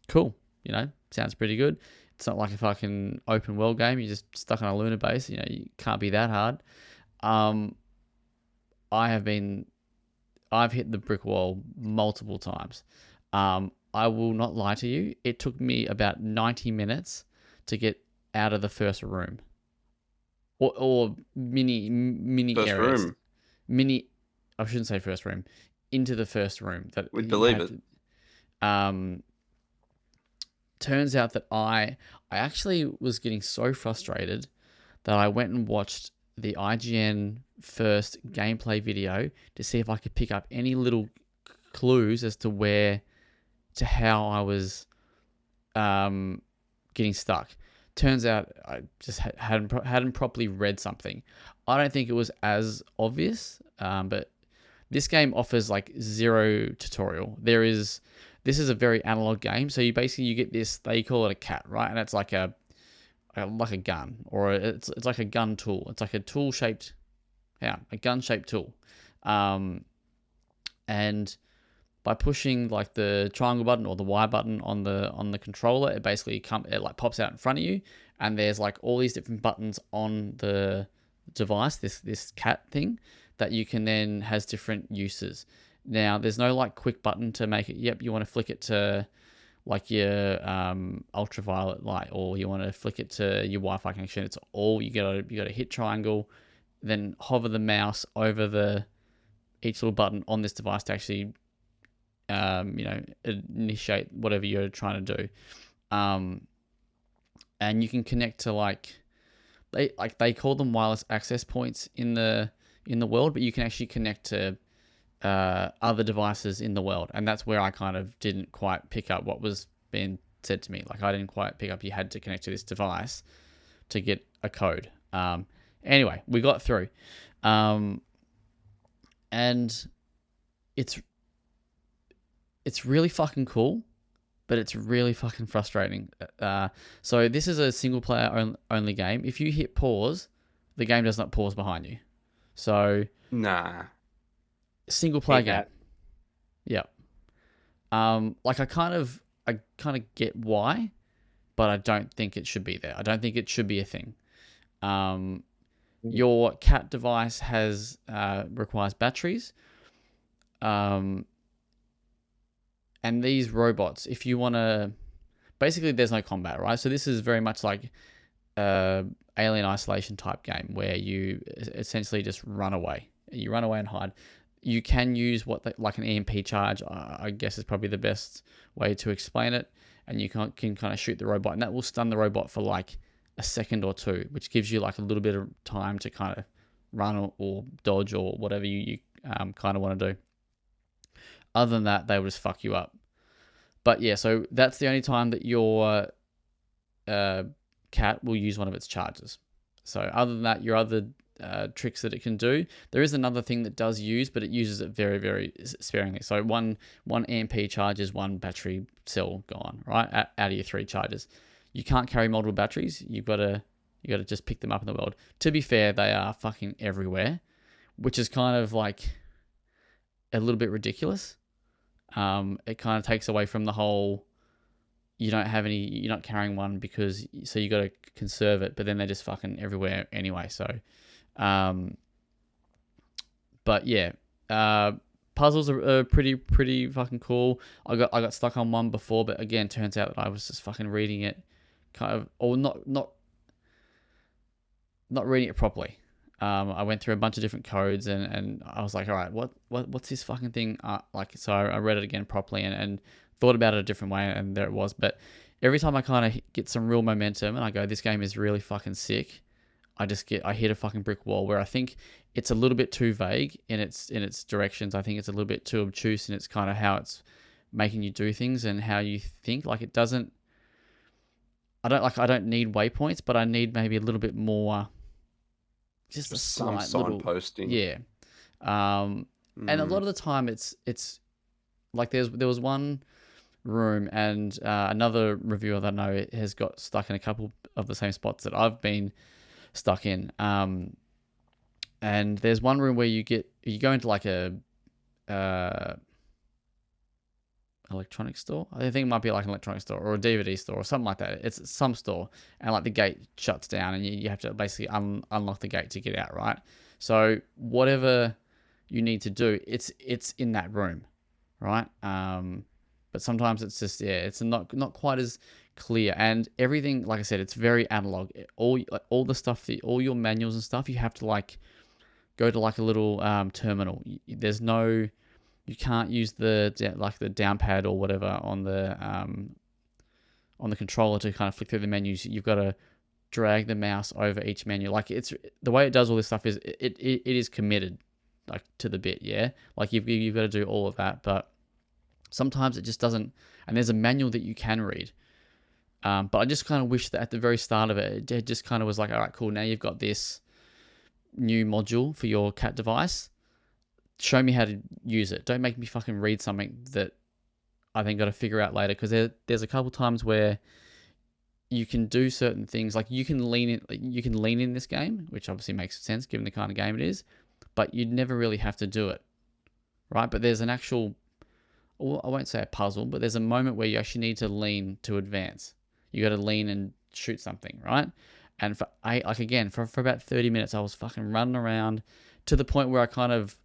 Cool. Sounds pretty good. It's not like a fucking open world game. You're just stuck on a lunar base. You can't be that hard. I've hit the brick wall multiple times. I will not lie to you. It took me about 90 minutes to get out of the first room, or mini first areas. Room. I shouldn't say first room. Into the first room. That we'd believe it. Turns out that I actually was getting so frustrated that I went and watched the IGN first gameplay video to see if I could pick up any little clues as to how I was getting stuck. Turns out I just hadn't properly read something. I don't think it was as obvious, but this game offers like zero tutorial. This is a very analog game, so you get this. They call it a cat, right? And it's like a gun, or it's like a gun tool. It's like a gun-shaped tool. And by pushing like the triangle button or the Y button on the controller, it basically pops out in front of you, and there's like all these different buttons on the device. This cat thing that you can then has different uses. Now, there's no like quick button to make it. Yep, you want to flick it to like your ultraviolet light, or you want to flick it to your Wi-Fi connection. It's all you got to hit triangle, then hover the mouse over each little button on this device to actually initiate whatever you're trying to do. And you can connect to they call them wireless access points in the world, but you can actually connect to other devices in the world, and that's where I kind of didn't quite pick up what was being said to me. Like I didn't quite pick up you had to connect to this device to get a code. Anyway, we got through, and it's really fucking cool, but it's really fucking frustrating. So this is a single player only game. If you hit pause, the game does not pause behind you. So nah. Single player game. Yeah. I kind of get why, but I don't think it should be there. I don't think it should be a thing. Your cat device requires batteries. And these robots, if you want to, basically there's no combat, right? So this is very much like Alien Isolation type game where you essentially just run away. You run away and hide. You can use like an EMP charge, I guess is probably the best way to explain it. And you can kind of shoot the robot, and that will stun the robot for like a second or two, which gives you like a little bit of time to kind of run or dodge or whatever you kind of want to do. Other than that, they will just fuck you up. But yeah, so that's the only time that your cat will use one of its charges. So other than that, your other tricks that it can do, there is another thing that does use, but it uses it very, very sparingly. So one EMP charge is one battery cell gone, right? Out of your 3 charges. You can't carry multiple batteries. You gotta just pick them up in the world. To be fair, they are fucking everywhere, which is kind of like a little bit ridiculous. It kind of takes away from the whole, you're not carrying one so you got to conserve it, but then they're just fucking everywhere anyway. So, but yeah, puzzles are pretty fucking cool. I got stuck on one before, but again, turns out that I was just fucking reading it kind of, or not reading it properly. I went through a bunch of different codes and I was like, all right, what's this fucking thing? So I read it again properly and thought about it a different way, and there it was. But every time I kind of get some real momentum and I go, this game is really fucking sick, I hit a fucking brick wall where I think it's a little bit too vague in its directions. I think it's a little bit too obtuse in its kind of how it's making you do things and how you think. Like it doesn't. I don't need waypoints, but I need maybe a little bit more. Just some signposting. Yeah. And a lot of the time it's like there was one room, and another reviewer that I know has got stuck in a couple of the same spots that I've been stuck in. And there's one room where you go into like a electronic store. I think it might be like an electronic store or a DVD store or something like that. It's some store, and like the gate shuts down, and you have to basically unlock the gate to get out, right? So whatever you need to do, it's in that room, right? But sometimes it's just it's not quite as clear, and everything, like I said, it's very analog. All the stuff, all your manuals and stuff, you have to like go to like a little terminal. You can't use the down pad or whatever on the controller to kind of flick through the menus. You've got to drag the mouse over each menu. Like it's the way it does all this stuff is it is committed like to the bit, yeah. Like you've got to do all of that, but sometimes it just doesn't. And there's a manual that you can read, but I just kind of wish that at the very start of it just kind of was like, all right, cool. Now you've got this new module for your cat device. Show me how to use it. Don't make me fucking read something that I then got to figure out later. Because there's a couple times where you can do certain things, like you can lean in this game, which obviously makes sense given the kind of game it is. But you'd never really have to do it, right? But there's an actual, I won't say a puzzle, but there's a moment where you actually need to lean to advance. You got to lean and shoot something, right? And for about 30 minutes, I was fucking running around to the point where I kind of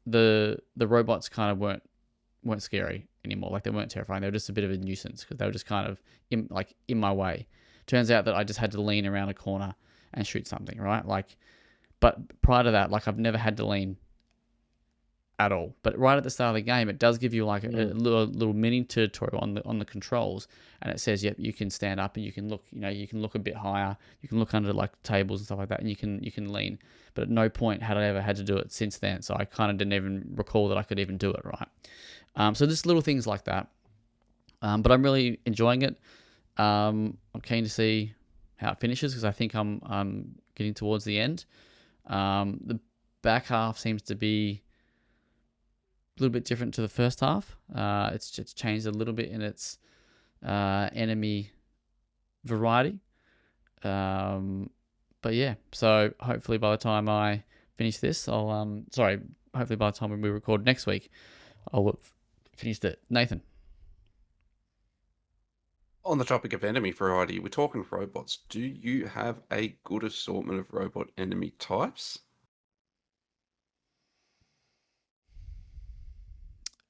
the robots kind of weren't scary anymore. Like they weren't terrifying. They were just a bit of a nuisance because they were just kind of in my way. Turns out that I just had to lean around a corner and shoot something, right? Like, but prior to that, like I've never had to lean at all. But right at the start of the game, it does give you like a little mini tutorial on the controls, and it says, yep, you can stand up and you can look, you can look a bit higher, you can look under like tables and stuff like that, and you can lean. But at no point had I ever had to do it since then, so I kind of didn't even recall that I could even do it, right? So just little things like that. But I'm really enjoying it. I'm keen to see how it finishes because I think I'm getting towards the end. The back half seems to be a little bit different to the first half. It's changed a little bit in its enemy variety. But yeah, so hopefully by the time I finish this, hopefully by the time we record next week, I'll have finished it. Nathan. On the topic of enemy variety, we're talking robots. Do you have a good assortment of robot enemy types?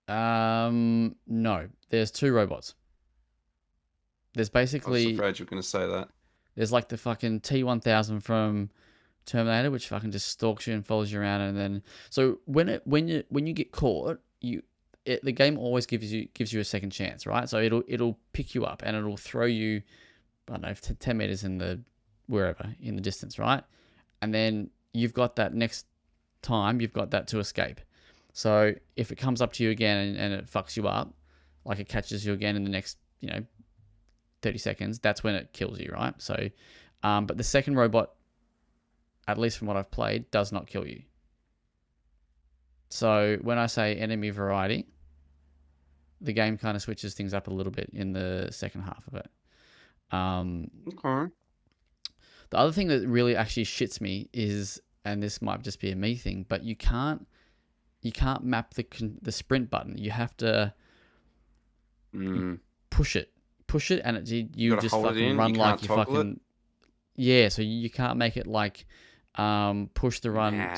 No. There's 2 robots. There's I was basically afraid you were going to say that. there's like the fucking T-1000 from Terminator, which fucking just stalks you and follows you around, and then so when you get caught, the game always gives you a second chance, right? So it'll pick you up and it'll throw you, I don't know, 10 meters in the wherever in the distance, right? And then you've got that next time, you've got that to escape. So if it comes up to you again and it fucks you up, like it catches you again in the next 30 seconds, that's when it kills you, right? So, but the second robot, at least from what I've played, does not kill you. So when I say enemy variety, the game kind of switches things up a little bit in the second half of it. Okay. The other thing that really actually shits me is, and this might just be a me thing, but you can't map the sprint button. You have to push it, and you just fucking run like you fucking So you can't make it like push the run. Nah.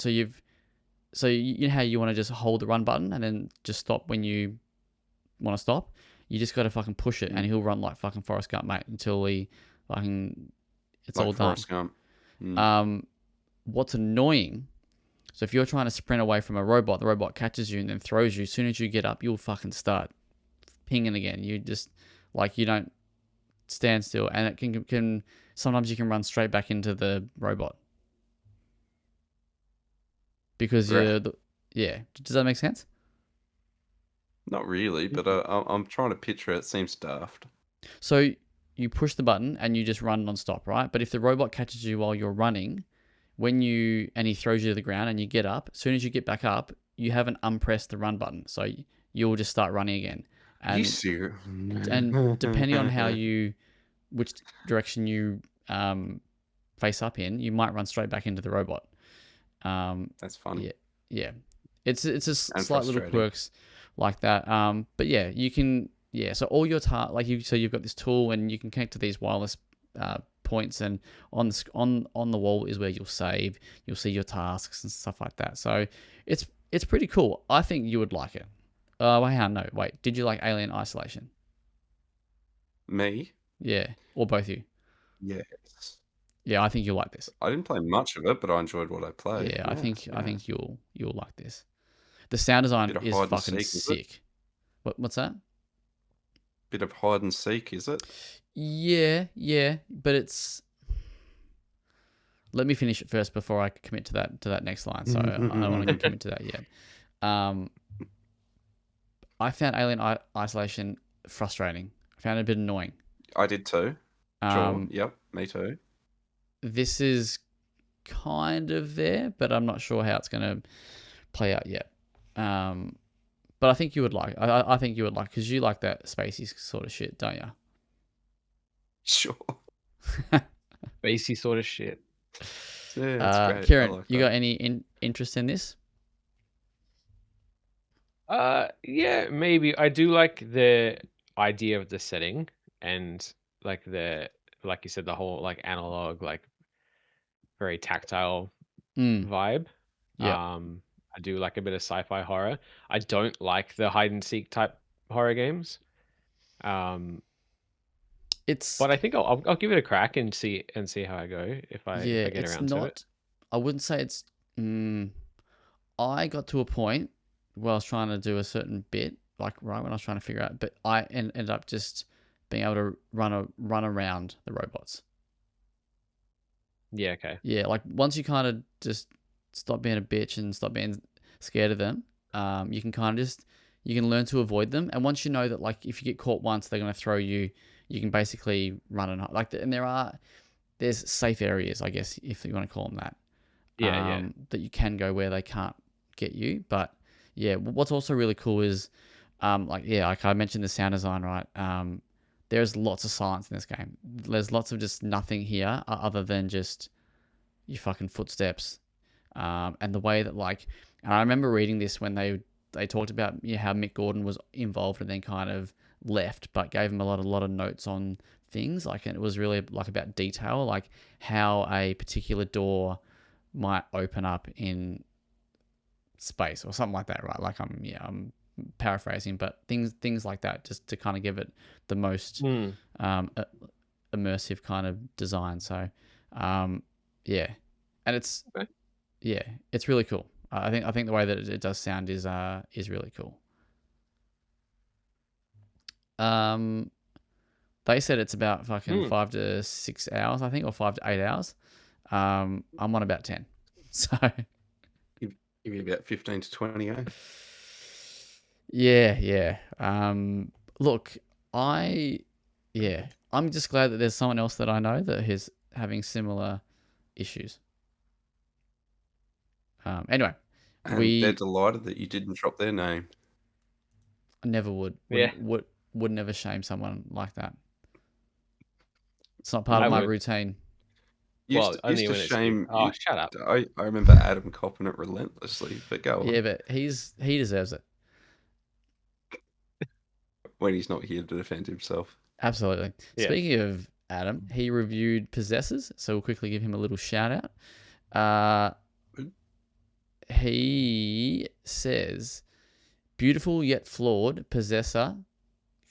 So you know how you want to just hold the run button and then just stop when you want to stop. You just got to fucking push it, and he'll run like fucking Forrest Gump, mate, until it's like all Forrest done. Gump. What's annoying? So if you're trying to sprint away from a robot, the robot catches you and then throws you. As soon as you get up, you'll fucking start pinging again. You just you don't stand still, and it can sometimes you can run straight back into the robot because Right. Does that make sense? Not really, but I'm trying to picture it. It seems daft. So you push the button and you just run non-stop, right? But if the robot catches you while you're running, and he throws you to the ground and you get up, as soon as you get back up, you haven't unpressed the run button. So you'll just start running again. You serious? And depending on which direction you face up in, you might run straight back into the robot. That's funny. Yeah. It's just slight little quirks like that. But yeah, you can. Yeah, so all your so you've got this tool and you can connect to these wireless points, and on the wall is where you'll save. You'll see your tasks and stuff like that. So it's pretty cool. I think you would like it. Wait. Did you like Alien Isolation? Me? Yeah, or both of you? Yes. Yeah, I think you'll like this. I didn't play much of it, but I enjoyed what I played. Yeah, I think you'll like this. The sound design is fucking sick. What's that? Bit of hide and seek, is it? Yeah, but it's. Let me finish it first before I commit to that next line. So I don't want to commit to that yet. I found Alien Isolation frustrating. I found it a bit annoying. I did too. Sure. Yep, me too. This is kind of there, but I'm not sure how it's going to play out yet. But I think you would like. I think you would like, because you like that spacey sort of shit, don't you? Sure. Spacey sort of shit. Yeah, that's great. Kieran, you got any interest in this? Yeah, maybe. I do like the idea of the setting and like you said, the whole like analog, like very tactile vibe. Yeah. I do like a bit of sci-fi horror. I don't like the hide and seek type horror games. But I think I'll give it a crack and see how I go if I get around to it. I wouldn't say it's. I got to a point where I was trying to do a certain bit, like right when I was trying to figure out, but I ended up just being able to run around the robots. Yeah. Okay. Yeah, like once you kind of just stop being a bitch and stop being scared of them, you can kind of you can learn to avoid them. And once you know that, like, if you get caught once, they're going to throw you, you can basically run and hide. And there's safe areas, I guess, if you want to call them that. Yeah. That you can go where they can't get you. But yeah, what's also really cool is, like I mentioned the sound design, right? There's lots of silence in this game. There's lots of just nothing here other than just your fucking footsteps. And the way that, and I remember reading this when they talked about how Mick Gordon was involved and then kind of left, but gave him a lot of notes on things. Like, and it was really like about detail, like how a particular door might open up in space or something like that, right? Like I'm paraphrasing, but things like that, just to kind of give it the most immersive kind of design. So yeah, and it's yeah, it's really cool. I think the way that it does sound is really cool. They said it's about fucking 5 to 6 hours, I think, or 5 to 8 hours. I'm on about 10. So give you about 15 to 20, eh? Yeah. Look, I'm just glad that there's someone else that I know that is having similar issues. Anyway, And they're delighted that you didn't drop their name. I never would. Yeah. Would never shame someone like that. It's not part of my routine. Used to shame. Oh, shut up. I remember Adam copping it relentlessly, but go on. Yeah, but he deserves it. When he's not here to defend himself. Absolutely. Yeah. Speaking of Adam, he reviewed Possessors, so we'll quickly give him a little shout out. He says, beautiful yet flawed Possessor,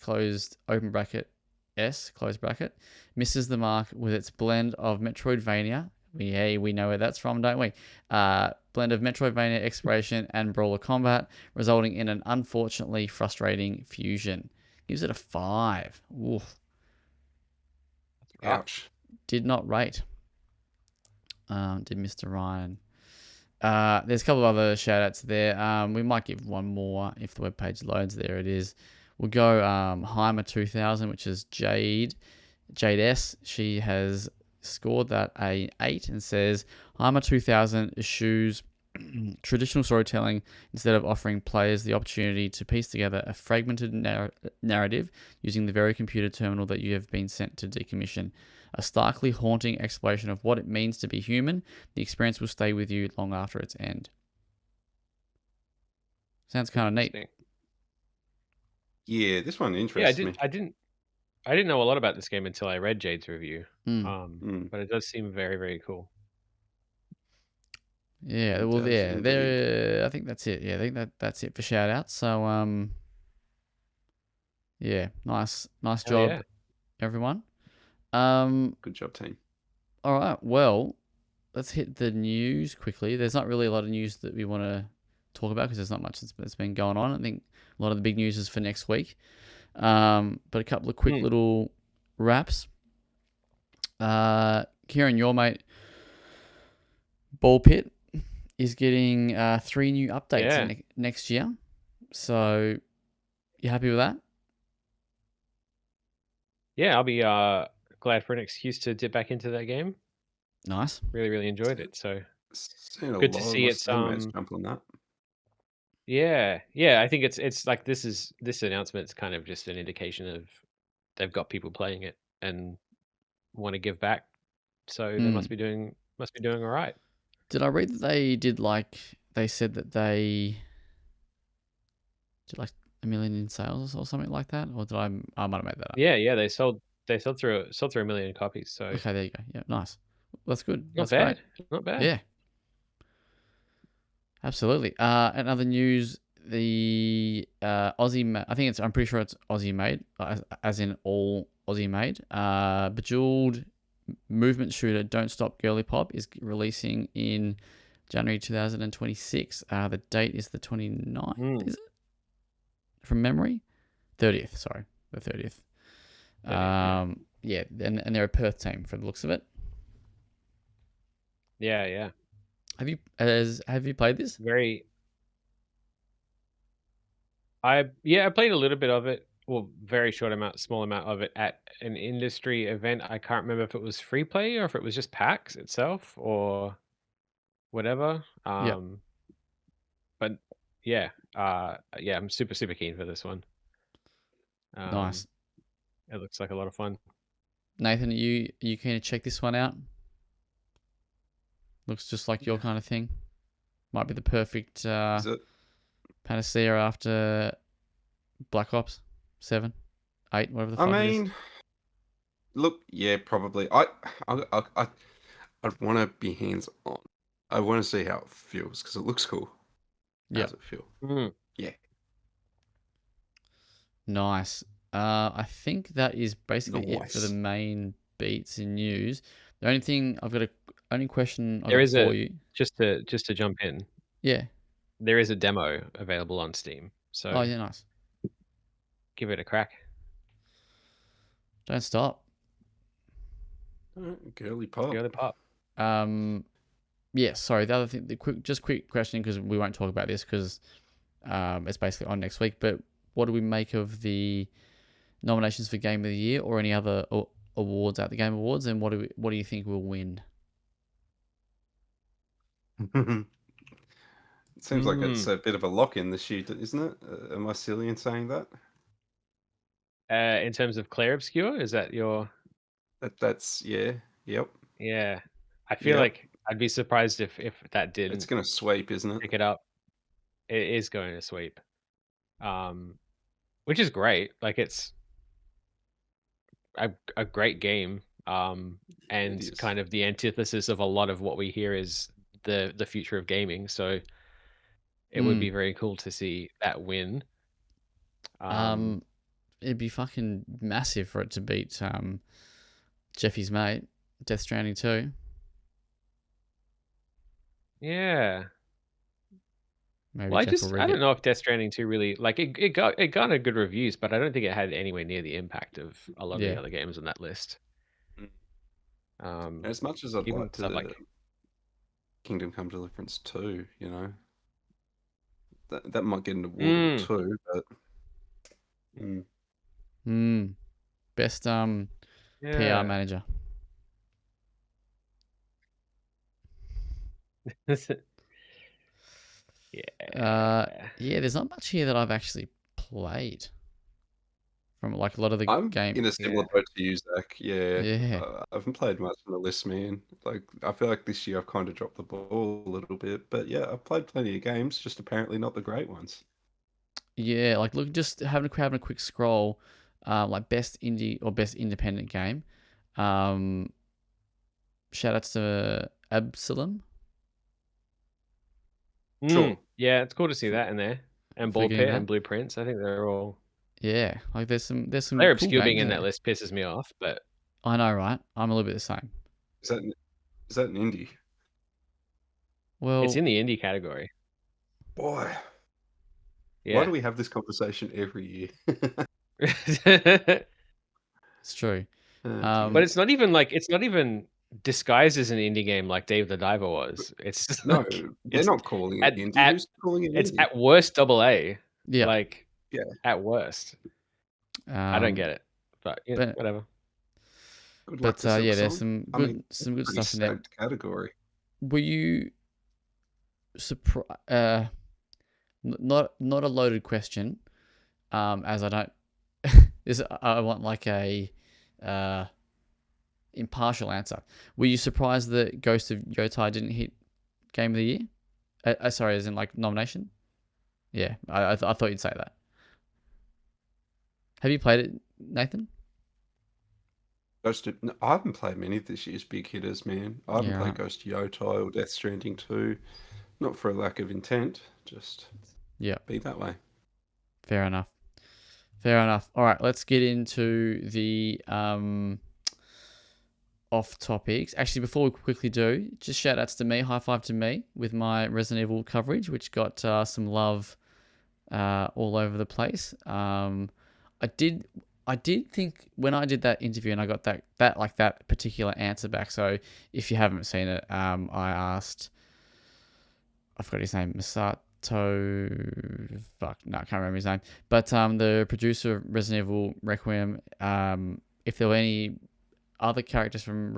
open bracket, S, close bracket, misses the mark with its blend of Metroidvania. We know where that's from, don't we? Blend of Metroidvania exploration and brawler combat, resulting in an unfortunately frustrating fusion. Gives it a 5. Oof. Ouch. Did not rate. Did Mr. Ryan. There's a couple of other shout outs there. We might give one more if the webpage loads. There it is. We'll go Heimer 2000, which is Jade S. She has scored that an 8 and says Heimer 2000 eschews traditional storytelling instead of offering players the opportunity to piece together a fragmented narrative using the very computer terminal that you have been sent to decommission. A starkly haunting exploration of what it means to be human. The experience will stay with you long after its end. Sounds kind of neat. Yeah, this one interests me. I didn't know a lot about this game until I read Jade's review. But it does seem very, very cool. Yeah, well, there. I think that's it. Yeah, I think that's it for shout outs. So, yeah, nice job, everyone. Good job, team. All right, well, let's hit the news quickly. There's not really a lot of news that we want to talk about because there's not much that's been going on. I think a lot of the big news is for next week. But a couple of quick little wraps. Kieran, your mate, Ball Pit, is getting 3 new updates next year. So, you happy with that? Yeah, I'll be glad for an excuse to dip back into that game. Nice. Really, really enjoyed it. So good to see it's jump on that. Yeah. I think it's like this announcement's kind of just an indication of they've got people playing it and want to give back. So they must be doing all right. Did I read that they said that they did like 1 million in sales or something like that? Or did I might have made that up. Yeah, they sold through 1 million copies. So okay, there you go. Yeah, nice. That's good. Not That's bad. Great. Not bad. Yeah. Absolutely. And other news, the Aussie, I'm pretty sure it's Aussie made, as in all Aussie made. Bejeweled movement shooter Don't Stop Girly Pop is releasing in January 2026. The date is the 29th, is it? From memory? 30th, sorry. The 30th. Yeah, and they're a Perth team from the looks of it. Yeah. Have you played this? I played a little bit of it. Well, very small amount of it at an industry event. I can't remember if it was free play or if it was just PAX itself or whatever. But yeah, I'm super, super keen for this one. Nice. It looks like a lot of fun. Nathan, are you keen to check this one out? Looks just like your kind of thing. Might be the perfect panacea after Black Ops 7. 8, whatever the I fuck it is. mean, look, yeah, probably. I'd want to be hands on. I want to see how it feels because it looks cool. Yeah. How's it feel? Yeah. Nice. I think that is basically it for the Nice. main beats in news. The only thing only question I There got is for you. just to jump in. Yeah. There is a demo available on Steam, Oh so yeah, nice. give it a crack. Don't stop. Girly pop. Girly pop. Yeah. Sorry. The other thing, quick question because we won't talk about this because it's basically on next week. But what do we make of the nominations for Game of the Year or any other awards at the Game Awards, and what do you think will win? It seems like it's a bit of a lock-in this year, isn't it? Am I silly in saying that? In terms of Claire Obscure, is that your? That's yeah, yep. Yeah, I feel like I'd be surprised if that didn't. It's going to sweep, isn't it? Pick it up. It is going to sweep, which is great. Like it's a great game, and kind of the antithesis of a lot of what we hear is the future of gaming. So it would be very cool to see that win. It'd be fucking massive for it to beat Jeffy's mate, Death Stranding 2. Yeah. Maybe Well, Jeff will I don't know if Death Stranding 2 really like it garnered good reviews, but I don't think it had anywhere near the impact of a lot of the other games on that list. As much as I'd like to like Kingdom Come Deliverance 2, you know, that might get an award too, but best PR manager. Yeah. There's not much here that I've actually played from like a lot of the I'm games. in a similar boat to you, Zach. Yeah. I haven't played much on the list, man. Like I feel like this year I've kind of dropped the ball a little bit, but yeah, I've played plenty of games, just apparently not the great ones. Yeah, like look, just having a quick scroll, like best indie or best independent game. Shout outs to Absalom. Sure. Yeah, it's cool to see that in there. And Ball Pit and Blueprints. I think they're all. Yeah, like there's some. Claire Obscure being in that list pisses me off, but I know, right? I'm a little bit the same. Is that an indie? Well, it's in the indie category. Boy, yeah. Why do we have this conversation every year? It's true. But it's not even disguised as an indie game like Dave the Diver was. It's just no, like, they're not calling it indie. Who's calling it it's indie? at worst AA. Yeah. Like, at worst. I don't get it, but whatever. Good luck to yeah, there's some good stuff in there. Category. Were you surprised? Not a loaded question, as I don't. I want like a impartial answer. Were you surprised that Ghost of Yotai didn't hit Game of the Year? Sorry, as in like nomination. Yeah, I thought you'd say that. Have you played it, Nathan? I haven't played many of this year's big hitters, man. I haven't played Ghost of Yotai or Death Stranding 2. Not for a lack of intent, just be that way. Fair enough. All right, let's get into the off topics. Actually, before we quickly do, just shout outs to me, high five to me with my Resident Evil coverage, which got some love all over the place. I did think when I did that interview and I got that particular answer back. So if you haven't seen it, I asked, I forgot his name, Masato. I can't remember his name. But the producer of Resident Evil Requiem, if there were any other characters from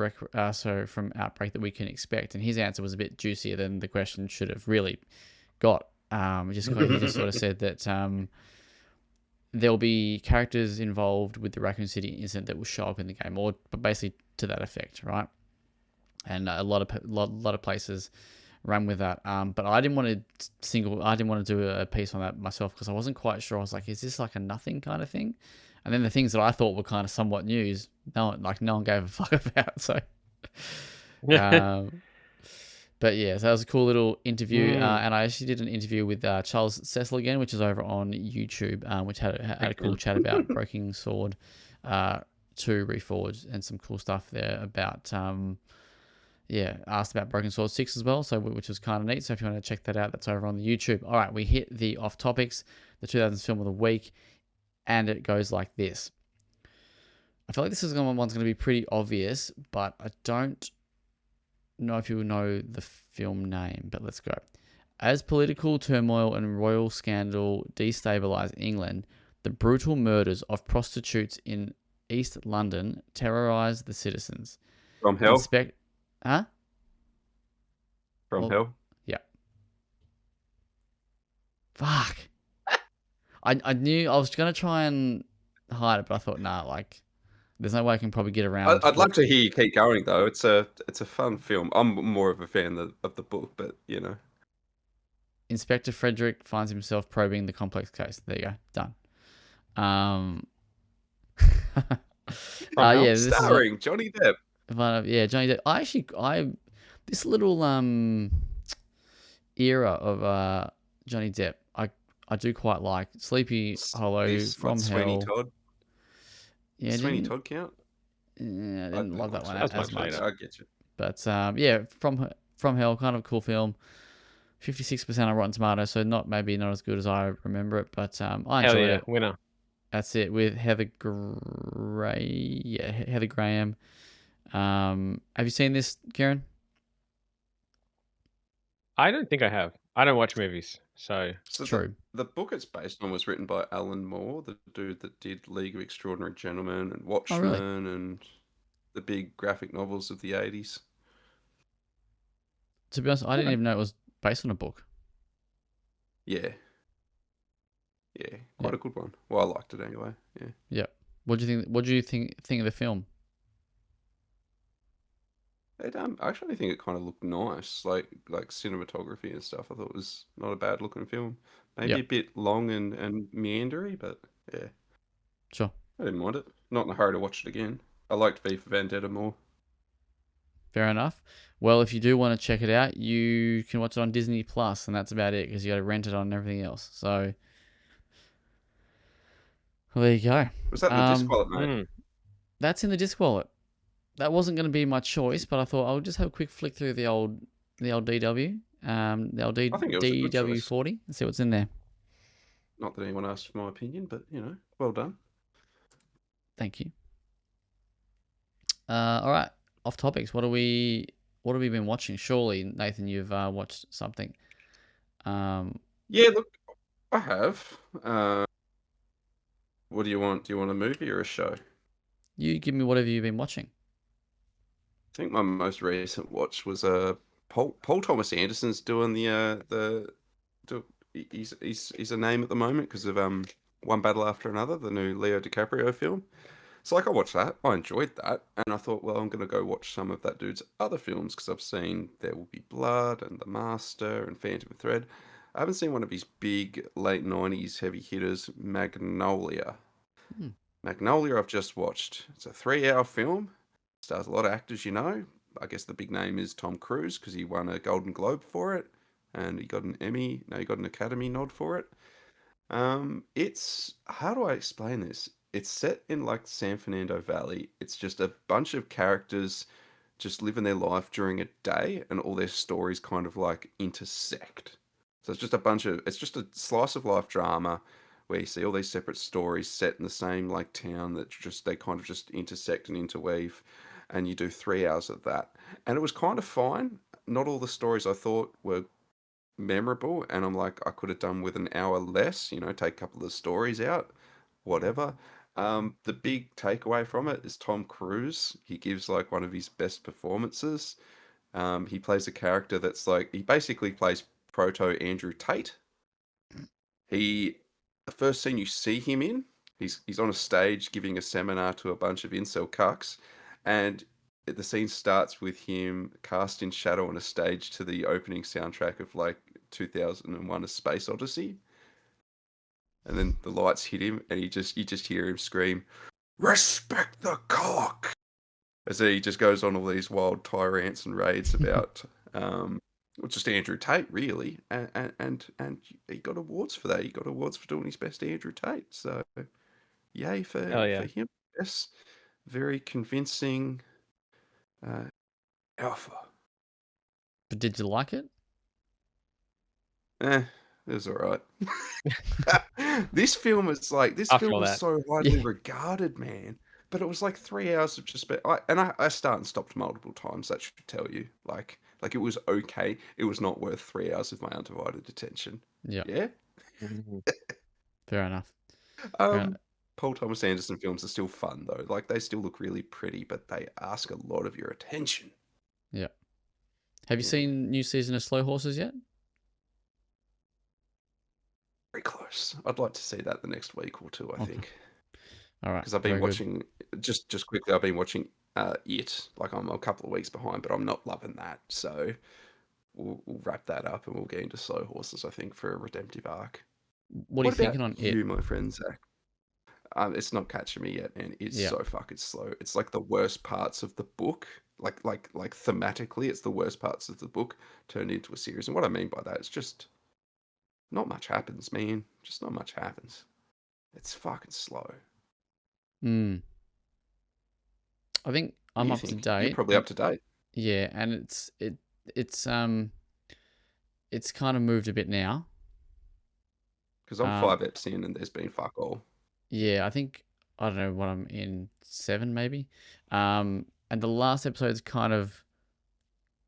from Outbreak that we can expect, and his answer was a bit juicier than the question should have really got. He just sort of said that there'll be characters involved with the Raccoon City incident that will show up in the game, or basically to that effect, right? And a lot of places run with that. But I didn't want to do a piece on that myself because I wasn't quite sure. I was like, is this like a nothing kind of thing? And then the things that I thought were kind of somewhat news, no one gave a fuck about. So, but yeah, so that was a cool little interview. And I actually did an interview with Charles Cecil again, which is over on YouTube, which had a cool chat about Broken Sword 2 Reforged and some cool stuff there about asked about Broken Sword 6 as well, so which was kind of neat. So if you want to check that out, that's over on the YouTube. All right, we hit the off topics, the 2000s film of the week, and it goes like this. I feel like this one's going to be pretty obvious, but I don't know if you will know the film name, but let's go. As political turmoil and royal scandal destabilize England, the brutal murders of prostitutes in East London terrorize the citizens. From Hell? Huh? From Hell? Yeah. Fuck. I knew I was going to try and hide it, but I thought, nah, like, there's no way I can probably get around. I'd love to hear you keep going, though. It's a fun film. I'm more of a fan of the book, but, you know. Inspector Frederick finds himself probing the complex case. There you go. Done. This starring Johnny Depp. Johnny Depp. This little era of Johnny Depp, I do quite like. Sleepy Hollow, From Hell. Sweeney Todd. Yeah, Sweeney Todd count? Yeah, I didn't love that one as much. I get you. But From Hell, kind of a cool film. 56% on Rotten Tomatoes, so maybe not as good as I remember it, but I enjoyed it. Winner. That's it, with Heather Gray. Yeah, Heather Graham. Have you seen this, Kieran? I don't think I have. I don't watch movies, so true. The book it's based on was written by Alan Moore, the dude that did League of Extraordinary Gentlemen and Watchmen and the big graphic novels of the 80s. To be honest, I didn't even know it was based on a book. Yeah. Yeah, quite a good one. Well, I liked it anyway. Yeah. Yeah. What do you think of the film? I actually think it kind of looked nice, like cinematography and stuff. I thought it was not a bad looking film. Maybe a bit long and meandery, but yeah. Sure. I didn't mind it. Not in a hurry to watch it again. I liked V for Vendetta more. Fair enough. Well, if you do want to check it out, you can watch it on Disney Plus, and that's about it because you got to rent it on everything else. So, well, there you go. Was that in the disc wallet, mate? That's in the disc wallet. That wasn't going to be my choice, but I thought I'll just have a quick flick through the old DW, the old DW40, and see what's in there. Not that anyone asked for my opinion, but well done. Thank you. All right, off topics. What have we been watching? Surely, Nathan, you've watched something. Yeah, look, I have. What do you want? Do you want a movie or a show? You give me whatever you've been watching. I think my most recent watch was Paul Thomas Anderson's doing he's a name at the moment because of One Battle After Another, the new Leo DiCaprio film. So I watched that, I enjoyed that, and I thought, well, I'm going to go watch some of that dude's other films because I've seen There Will Be Blood and The Master and Phantom Thread. I haven't seen one of his big late 90s heavy hitters, Magnolia. Magnolia I've just watched. It's a 3-hour film. Stars a lot of actors you know. I guess the big name is Tom Cruise because he won a Golden Globe for it. And he got an Emmy. No, he got an Academy nod for it. It's... How do I explain this? It's set in like San Fernando Valley. It's just a bunch of characters just living their life during a day and all their stories kind of like intersect. So it's just it's just a slice of life drama where you see all these separate stories set in the same like town that they kind of just intersect and interweave, and you do 3 hours of that. And it was kind of fine. Not all the stories I thought were memorable, and I'm like, I could have done with an hour less, take a couple of the stories out, whatever. The big takeaway from it is Tom Cruise. He gives like one of his best performances. He plays a character that's like, he basically plays proto Andrew Tate. The first scene you see him in, he's on a stage giving a seminar to a bunch of incel cucks, and the scene starts with him cast in shadow on a stage to the opening soundtrack of like 2001: A Space Odyssey. and then the lights hit him, and you just hear him scream, "Respect the cock!" As he just goes on all these wild tirades and raids about just Andrew Tate, really, and he got awards for that. He got awards for doing his best Andrew Tate. So, yay for him. Yes, very convincing alpha. But did you like it? It was all right. This film was so widely regarded, man. But it was like 3 hours of just. I start and stopped multiple times. That should tell you. Like it was okay. It was not worth 3 hours of my undivided attention. Yeah. Yeah. Fair enough. Paul Thomas Anderson films are still fun though. Like they still look really pretty, but they ask a lot of your attention. Yeah. Have you seen new season of Slow Horses yet? Very close. I'd like to see that the next week or two, I think. All right. Because I've been watching, just quickly, I've been watching It. Like I'm a couple of weeks behind, but I'm not loving that. So we'll wrap that up and we'll get into Slow Horses, I think, for a redemptive arc. What are you thinking on It? You, my friend Zach? It's not catching me yet, man. It's so fucking slow. It's like the worst parts of the book. Like thematically, it's the worst parts of the book turned into a series. And what I mean by that is just not much happens, man. Just not much happens. It's fucking slow. I think I'm up to date. You're probably up to date. Yeah, and it's kind of moved a bit now. Because I'm 5 eps in and there's been fuck all. Yeah, I think I don't know what I'm in 7 maybe. And the last episode's kind of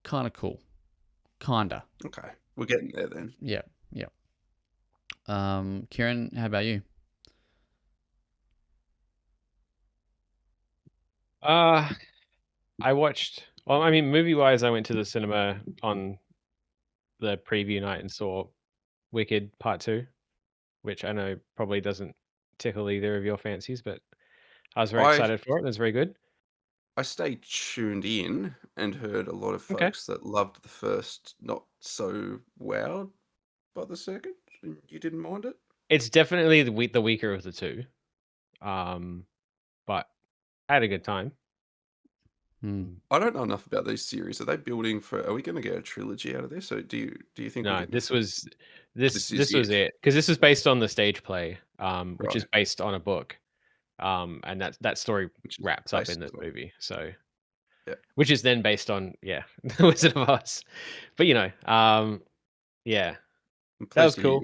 cool. Kinda. Okay. We're getting there then. Yeah. Kieran, how about you? I watched. Well, I mean, movie-wise, I went to the cinema on the preview night and saw Wicked Part 2, which I know probably doesn't tickle either of your fancies, but I was very excited for it. It was very good. I stayed tuned in and heard a lot of folks that loved the first, not so wowed by the second. You didn't mind it? It's definitely the weaker of the two, but I had a good time. I don't know enough about these series. Are they building for? Are we going to get a trilogy out of this? Or do you think? No, this was it, because this is based on the stage play, which is based on a book, and that story wraps up in this movie. So, which is then based on The Wizard of Oz. But that was cool.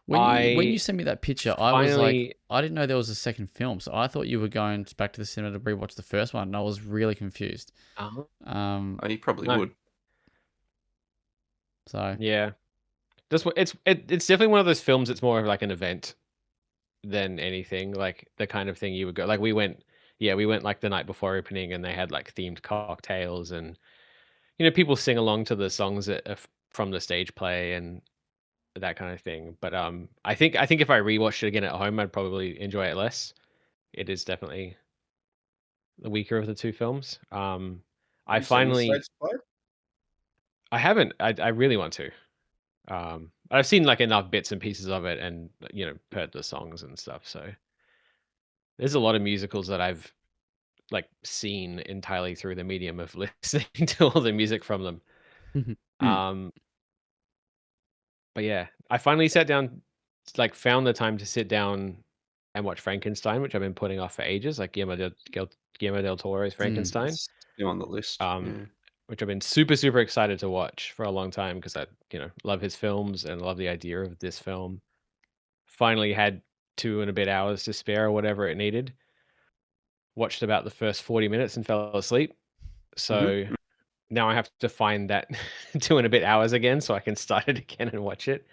When you sent me that picture, I was like, I didn't know there was a second film, so I thought you were going back to the cinema to rewatch the first one, and I was really confused. You probably would. So yeah, it's definitely one of those films. It's more of like an event than anything, like the kind of thing you would go. Like we went like the night before opening, and they had like themed cocktails, and people sing along to the songs that are from the stage play and that kind of thing. But I think if I rewatched it again at home, I'd probably enjoy it less. It is definitely the weaker of the two films. I haven't. I really want to. I've seen like enough bits and pieces of it, and heard the songs and stuff. So there's a lot of musicals that I've like seen entirely through the medium of listening to all the music from them. But yeah, I finally sat down, like found the time to sit down and watch Frankenstein, which I've been putting off for ages, like Guillermo del Toro's Frankenstein. Still on the list. Which I've been super, super excited to watch for a long time, because I, love his films and love the idea of this film. Finally had 2 and a bit hours to spare, or whatever it needed. Watched about the first 40 minutes and fell asleep. So now I have to find that 2 and a bit hours again so I can start it again and watch it.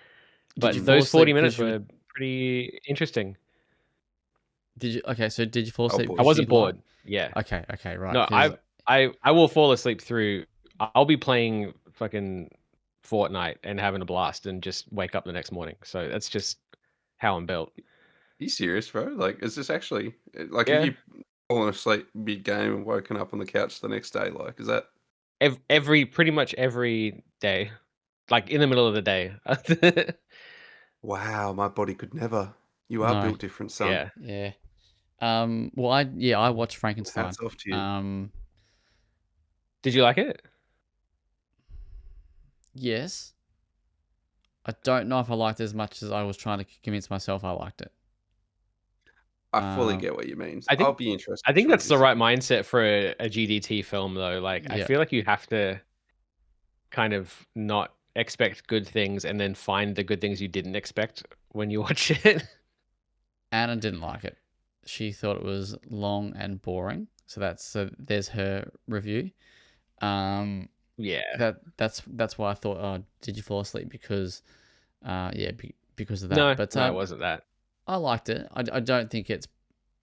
But those 40 minutes were pretty interesting. Did you? Okay, so did you fall asleep? I wasn't bored. Yeah. Okay, right. No, I will fall asleep through. I'll be playing fucking Fortnite and having a blast and just wake up the next morning. So that's just how I'm built. Are you serious, bro? Like, is this actually like if you fallen asleep mid game and woken up on the couch the next day? Like, is that pretty much every day, like in the middle of the day? Wow, my body could never. You are No. built different, son. Yeah. Yeah. Well, I watched Frankenstein. Hats off to you. Did you like it? Yes. I don't know if I liked it as much as I was trying to convince myself I liked it. I fully Um, get what you mean. I I'll think be interested I think to that's the revisit. right mindset for a GDT film, though. Like, I yeah. feel like you have to kind of not expect good things and then find the good things you didn't expect when you watch it. Anna didn't like it. She thought it was long and boring. So there's her review. Yeah. That's why I thought, oh, did you fall asleep? Because, because of that. No, But no, it wasn't that. I liked it. I don't think it's.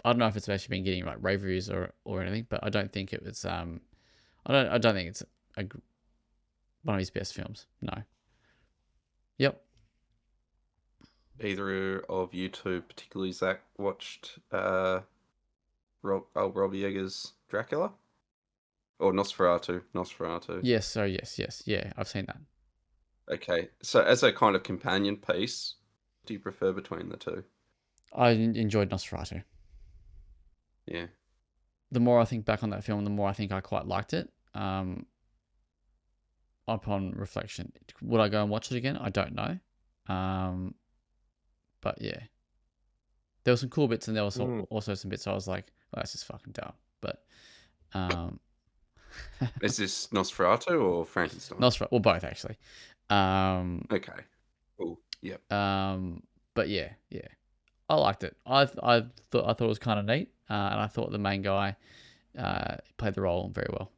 I don't know if it's actually been getting like rave reviews or anything, but I don't think it was. I don't think it's one of his best films. No. Yep. Either of you two, particularly Zach, watched Robbie Eggers' Dracula? Or Nosferatu? Nosferatu. Yes. Yes. Yeah. I've seen that. Okay, so as a kind of companion piece, do you prefer between the two? I enjoyed Nosferatu. Yeah. The more I think back on that film, the more I think I quite liked it. Upon reflection, would I go and watch it again? I don't know. But yeah, there were some cool bits, and there was also some bits I was like, "Oh, that's just fucking dumb." But is this Nosferatu or Frankenstein? Nosferatu, well, both actually. Okay. Cool. Yep. But yeah, I liked it. I thought it was kind of neat, and I thought the main guy played the role very well.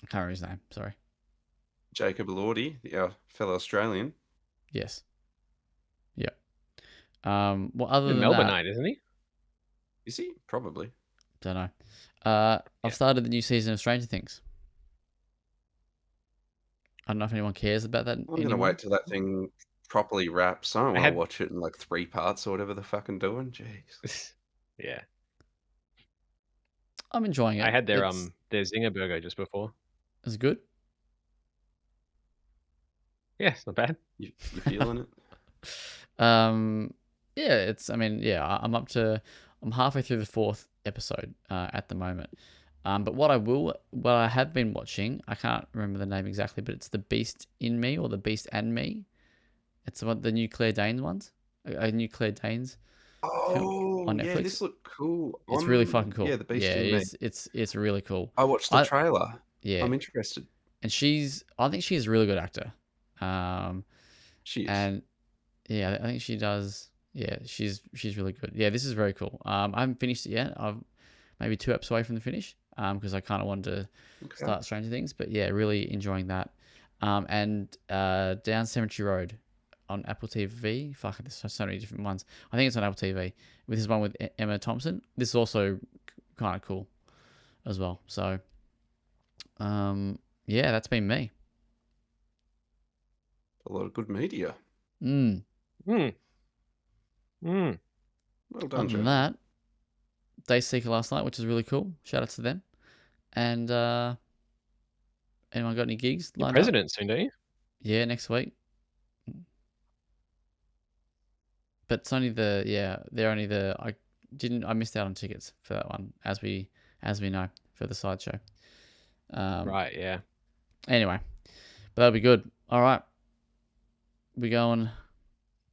I can't remember his name. Sorry. Jacob Elordi, our fellow Australian. Yes. Yeah. Well, other In than Melbourne that, night, isn't he? Is he? Probably. don't know. I've started the new season of Stranger Things. I don't know if anyone cares about that I'm going to anymore. wait till that thing properly wraps. I don't I want to had- watch it in like 3 parts or whatever they're fucking doing. Jeez. Yeah. I'm enjoying it. I had their Zinger burger just before. It's good. Yeah, it's not bad. You feeling it? Yeah, it's. I mean, yeah, I'm halfway through the 4th episode at the moment. But what I have been watching, I can't remember the name exactly, but it's The Beast in Me or The Beast and Me. It's the new Claire Danes ones. A new Claire Danes. Oh, on Netflix. Yeah, this looked cool. It's really fucking cool. Yeah, The Beast in Me. It's really cool. I watched the trailer. Yeah, I'm interested. And I think she's a really good actor. She is. And yeah, I think she does. Yeah, she's really good. Yeah, this is very cool. I haven't finished it yet. I'm maybe 2 episodes away from the finish. Because I kind of wanted to start Stranger Things, but yeah, really enjoying that. And Down Cemetery Road on Apple TV. Fuck, there's so many different ones. I think it's on Apple TV. With this one with Emma Thompson. This is also kind of cool as well. So, yeah, that's been me. A lot of good media. Well Well done, Other than that, Dayseeker last night, which is really cool. Shout out to them. And anyone got any gigs lined President soon, don't you? Yeah, next week. But it's only they're only I missed out on tickets for that one, as we know, for the sideshow. Right, yeah. Anyway, but that'll be good. All right. We going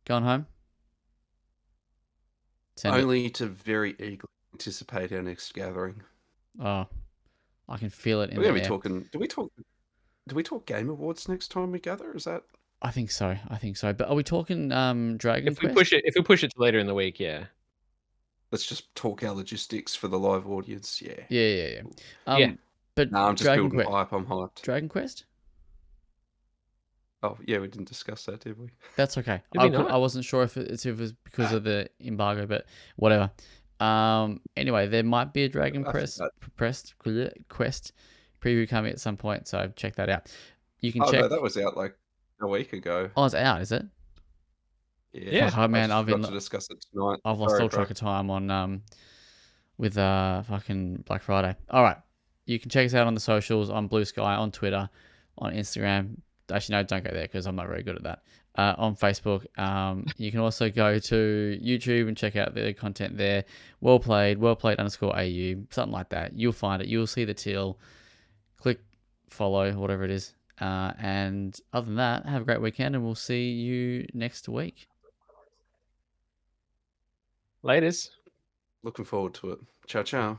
home? Only to very eagerly anticipate our next gathering. Oh, I can feel it in We're going to the be air. talking. Do we talk Game Awards next time we gather? Is that? I think so. But are we talking Dragon Quest? If we push it to later in the week, yeah. Let's just talk our logistics for the live audience. Yeah. Yeah. Yeah. But no, I'm just building hype. I'm hyped. Dragon Quest? Oh yeah, we didn't discuss that, did we? That's okay. I wasn't sure if it was because of the embargo, but whatever. Anyway, there might be a Dragon Quest preview coming at some point, so check that out. You can check. No, that was out like a week ago. Oh, it's out, is it? Yeah. Oh, man, I've got to discuss it tonight. I've lost all track of time on with fucking Black Friday. All right, you can check us out on the socials, on Blue Sky, on Twitter, on Instagram. Actually, no, don't go there because I'm not very good at that. on Facebook. You can also go to YouTube and check out the content there. WellPlayed _AU, something like that. You'll find it. You'll see the till. Click follow, whatever it is. And other than that, have a great weekend, and we'll see you next week. Laters. Looking forward to it. Ciao, ciao.